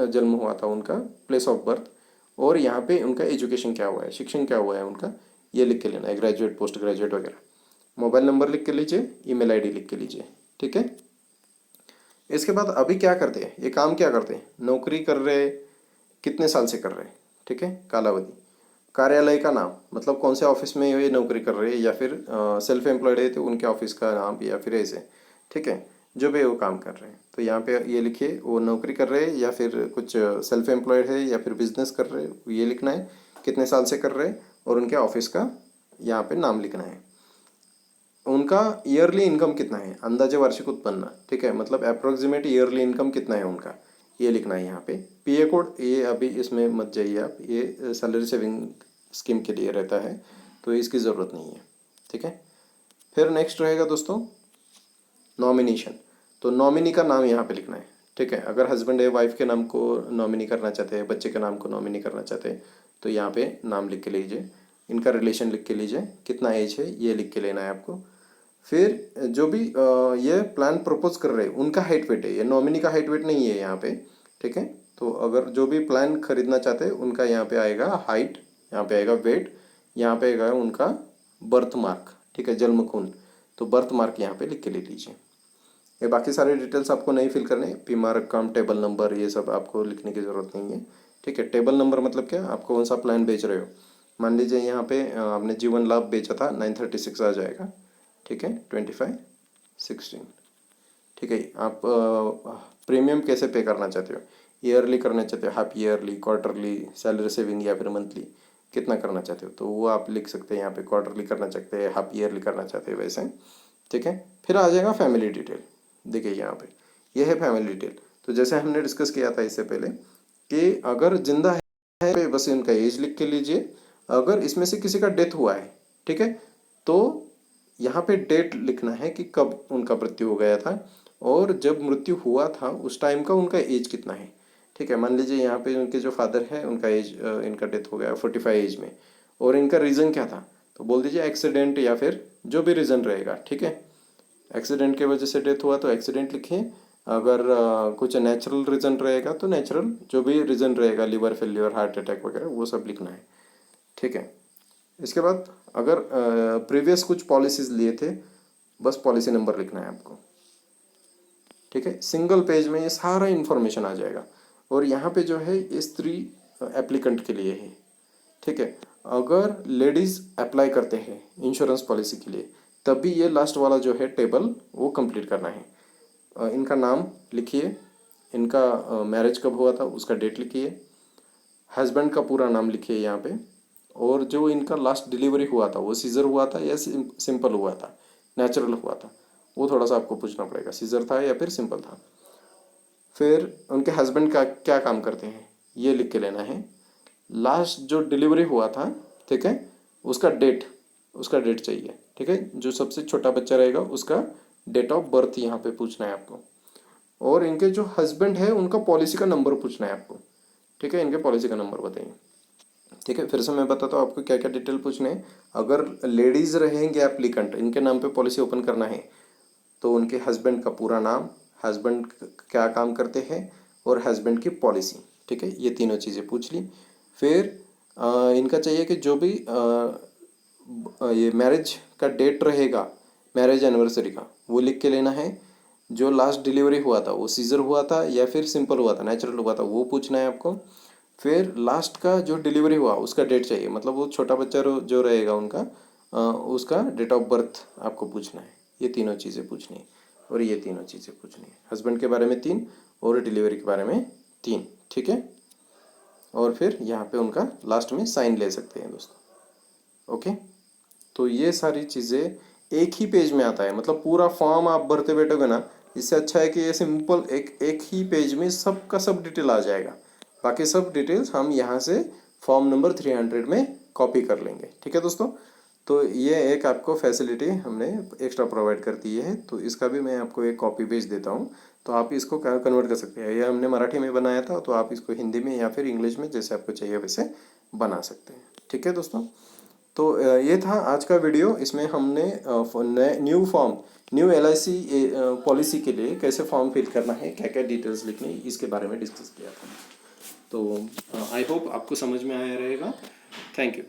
जन्म हुआ था उनका, प्लेस ऑफ बर्थ, और यहाँ पे उनका एजुकेशन क्या हुआ है, शिक्षण क्या हुआ है उनका, ये लिख के लेना है, ग्रेजुएट, पोस्ट ग्रेजुएट वगैरह। मोबाइल नंबर लिख के लीजिए, ईमेल आईडी लिख के लीजिए। ठीक है, इसके बाद अभी क्या करते हैं, ये काम क्या करते हैं, नौकरी कर रहे, कितने साल से कर रहे हैं। ठीक है, कालावधि, कार्यालय का नाम, मतलब कौन से ऑफिस में ये नौकरी कर रहे हैं, या फिर सेल्फ एम्प्लॉयड है तो उनके ऑफिस का नाम, या फिर ऐसे। ठीक है, जो भी वो काम कर रहे हैं तो यहाँ पे ये लिखिए, वो नौकरी कर रहे हैं या फिर कुछ सेल्फ एम्प्लॉयड है या फिर बिजनेस कर रहे हैं, ये लिखना है, कितने साल से कर रहे हैं, और उनके ऑफिस का यहाँ पे नाम लिखना है। उनका ईयरली इनकम कितना है, अंदाजे वार्षिक उत्पन्न। ठीक है, मतलब अप्रोक्सीमेट ईयरली इनकम कितना है उनका, ये लिखना है यहाँ पे। पीए कोड ये अभी इसमें मत जाइए आप, ये सैलरी सेविंग स्कीम के लिए रहता है तो इसकी ज़रूरत नहीं है। ठीक है, फिर नेक्स्ट रहेगा दोस्तों नॉमिनेशन, तो नॉमिनी का नाम यहाँ पे लिखना है। ठीक है, अगर हस्बैंड है वाइफ के नाम को नॉमिनी करना चाहते हैं, बच्चे के नाम को नॉमिनी करना चाहते हैं, तो यहाँ पे नाम लिख के लीजिए, इनका रिलेशन लिख के लीजिए, कितना एज है ये लिख के लेना है आपको। फिर जो भी ये प्लान प्रपोज कर रहे हैं उनका हाइट वेट है, ये नॉमिनी का हाइट वेट नहीं है यहाँ पे। ठीक है, तो अगर जो भी प्लान खरीदना चाहते हैं उनका यहाँ पे आएगा हाइट, यहाँ पे आएगा वेट, यहाँ पे आएगा उनका बर्थ मार्क। ठीक है, जन्म खून, तो बर्थ मार्क यहाँ पे लिख के ले लीजिए। ये बाकी सारे डिटेल्स आपको नहीं फिल करने, बीमा रकम, टेबल नंबर, ये सब आपको लिखने की ज़रूरत नहीं है। ठीक है, टेबल नंबर मतलब क्या, आपको कौन सा प्लान बेच रहे हो, मान लीजिए यहाँ पे आपने जीवन लाभ बेचा था, 936 आ जाएगा। ठीक है, 2516। ठीक है, आप प्रीमियम कैसे पे करना चाहते हो, ईयरली करना चाहते हो, half yearly, quarterly, salary saving, या फिर मंथली, कितना करना चाहते हो, तो वो आप लिख सकते हैं यहाँ पे, क्वार्टरली करना चाहते हैं, हाफ ईयरली करना चाहते हैं वैसे। ठीक है, फिर आ जाएगा फैमिली डिटेल, देखिए यहाँ पे ये है फैमिली डिटेल। तो जैसे हमने डिस्कस किया था इससे पहले कि अगर जिंदा है बस उनका एज लिख के लीजिए, अगर इसमें से किसी का डेथ हुआ है, ठीक है, तो यहाँ पे डेट लिखना है कि कब उनका मृत्यु हो गया था, और जब मृत्यु हुआ था उस टाइम का उनका एज कितना है। ठीक है, मान लीजिए यहाँ पे उनके जो फादर है उनका एज, इनका डेथ हो गया 45 एज में, और इनका रीज़न क्या था, तो बोल दीजिए एक्सीडेंट, या फिर जो भी रीज़न रहेगा। ठीक है, एक्सीडेंट की वजह से डेथ हुआ तो एक्सीडेंट लिखिए, अगर कुछ नेचुरल रीज़न रहेगा तो नेचुरल, जो भी रीज़न रहेगा, लिवर फेल्योर, हार्ट अटैक वगैरह, वो सब लिखना है। ठीक है, इसके बाद अगर प्रीवियस कुछ पॉलिसीज लिए थे, बस पॉलिसी नंबर लिखना है आपको। ठीक है, सिंगल पेज में ये सारा इन्फॉर्मेशन आ जाएगा, और यहाँ पे जो है ये स्त्री एप्लीकेंट के लिए है। ठीक है, अगर लेडीज़ अप्लाई करते हैं इंश्योरेंस पॉलिसी के लिए, तभी ये लास्ट वाला जो है टेबल वो कंप्लीट करना है। इनका नाम लिखिए, इनका मैरिज कब हुआ था उसका डेट लिखिए, हस्बैंड का पूरा नाम लिखिए यहाँ पे, और जो इनका लास्ट डिलीवरी हुआ था वो सीजर हुआ था या सिंपल हुआ था, नेचुरल हुआ था, वो थोड़ा सा आपको पूछना पड़ेगा, सीजर था या फिर सिंपल था। फिर उनके हस्बैंड का क्या काम करते हैं ये लिख के लेना है, लास्ट जो डिलीवरी हुआ था, ठीक है, उसका डेट चाहिए। ठीक है, जो सबसे छोटा बच्चा रहेगा उसका डेट ऑफ बर्थ यहाँ पे पूछना है आपको, और इनके जो हस्बैंड है उनका पॉलिसी का नंबर पूछना है आपको। ठीक है, इनके पॉलिसी का नंबर बताइए। ठीक है, फिर से मैं बताता हूँ आपको क्या क्या डिटेल पूछने हैं। अगर लेडीज़ रहेंगे एप्लीकेंट, इनके नाम पे पॉलिसी ओपन करना है, तो उनके हस्बैंड का पूरा नाम, हस्बैंड क्या काम करते हैं, और हस्बैंड की पॉलिसी। ठीक है, ये तीनों चीज़ें पूछ ली। फिर इनका चाहिए कि जो भी ये मैरिज का डेट रहेगा, मैरिज एनिवर्सरी का, वो लिख के लेना है। जो लास्ट डिलीवरी हुआ था वो सीजर हुआ था या फिर सिंपल हुआ था, नेचुरल हुआ था, वो पूछना है आपको। फिर लास्ट का जो डिलीवरी हुआ उसका डेट चाहिए, मतलब वो छोटा बच्चा जो रहेगा उनका, उसका डेट ऑफ बर्थ आपको पूछना है। ये तीनों चीज़ें पूछनी है, और ये तीनों चीज़ें पूछनी है, हस्बैंड के बारे में 3 और डिलीवरी के बारे में 3। ठीक है, और फिर यहाँ पे उनका लास्ट में साइन ले सकते हैं दोस्तों। ओके, तो ये सारी चीज़ें एक ही पेज में आता है, मतलब पूरा फॉर्म आप भरते बैठोगे ना, इससे अच्छा है कि ये सिंपल एक ही पेज में सब का सब डिटेल आ जाएगा। बाकी सब डिटेल्स हम यहाँ से फॉर्म नंबर 300 में कॉपी कर लेंगे। ठीक है दोस्तों, तो ये एक आपको फैसिलिटी हमने एक्स्ट्रा प्रोवाइड कर दी है। तो इसका भी मैं आपको एक कॉपी भेज देता हूँ, तो आप इसको कन्वर्ट कर सकते हैं। ये हमने मराठी में बनाया था, तो आप इसको हिंदी में या फिर इंग्लिश में जैसे आपको चाहिए वैसे बना सकते हैं। ठीक है दोस्तों, तो ये था आज का वीडियो। इसमें हमने न्यू LIC पॉलिसी के लिए कैसे फॉर्म फिल करना है, क्या क्या डिटेल्स लिखनी है, इसके बारे में डिस्कस किया था। तो आई होप आपको समझ में आया रहेगा। Thank you.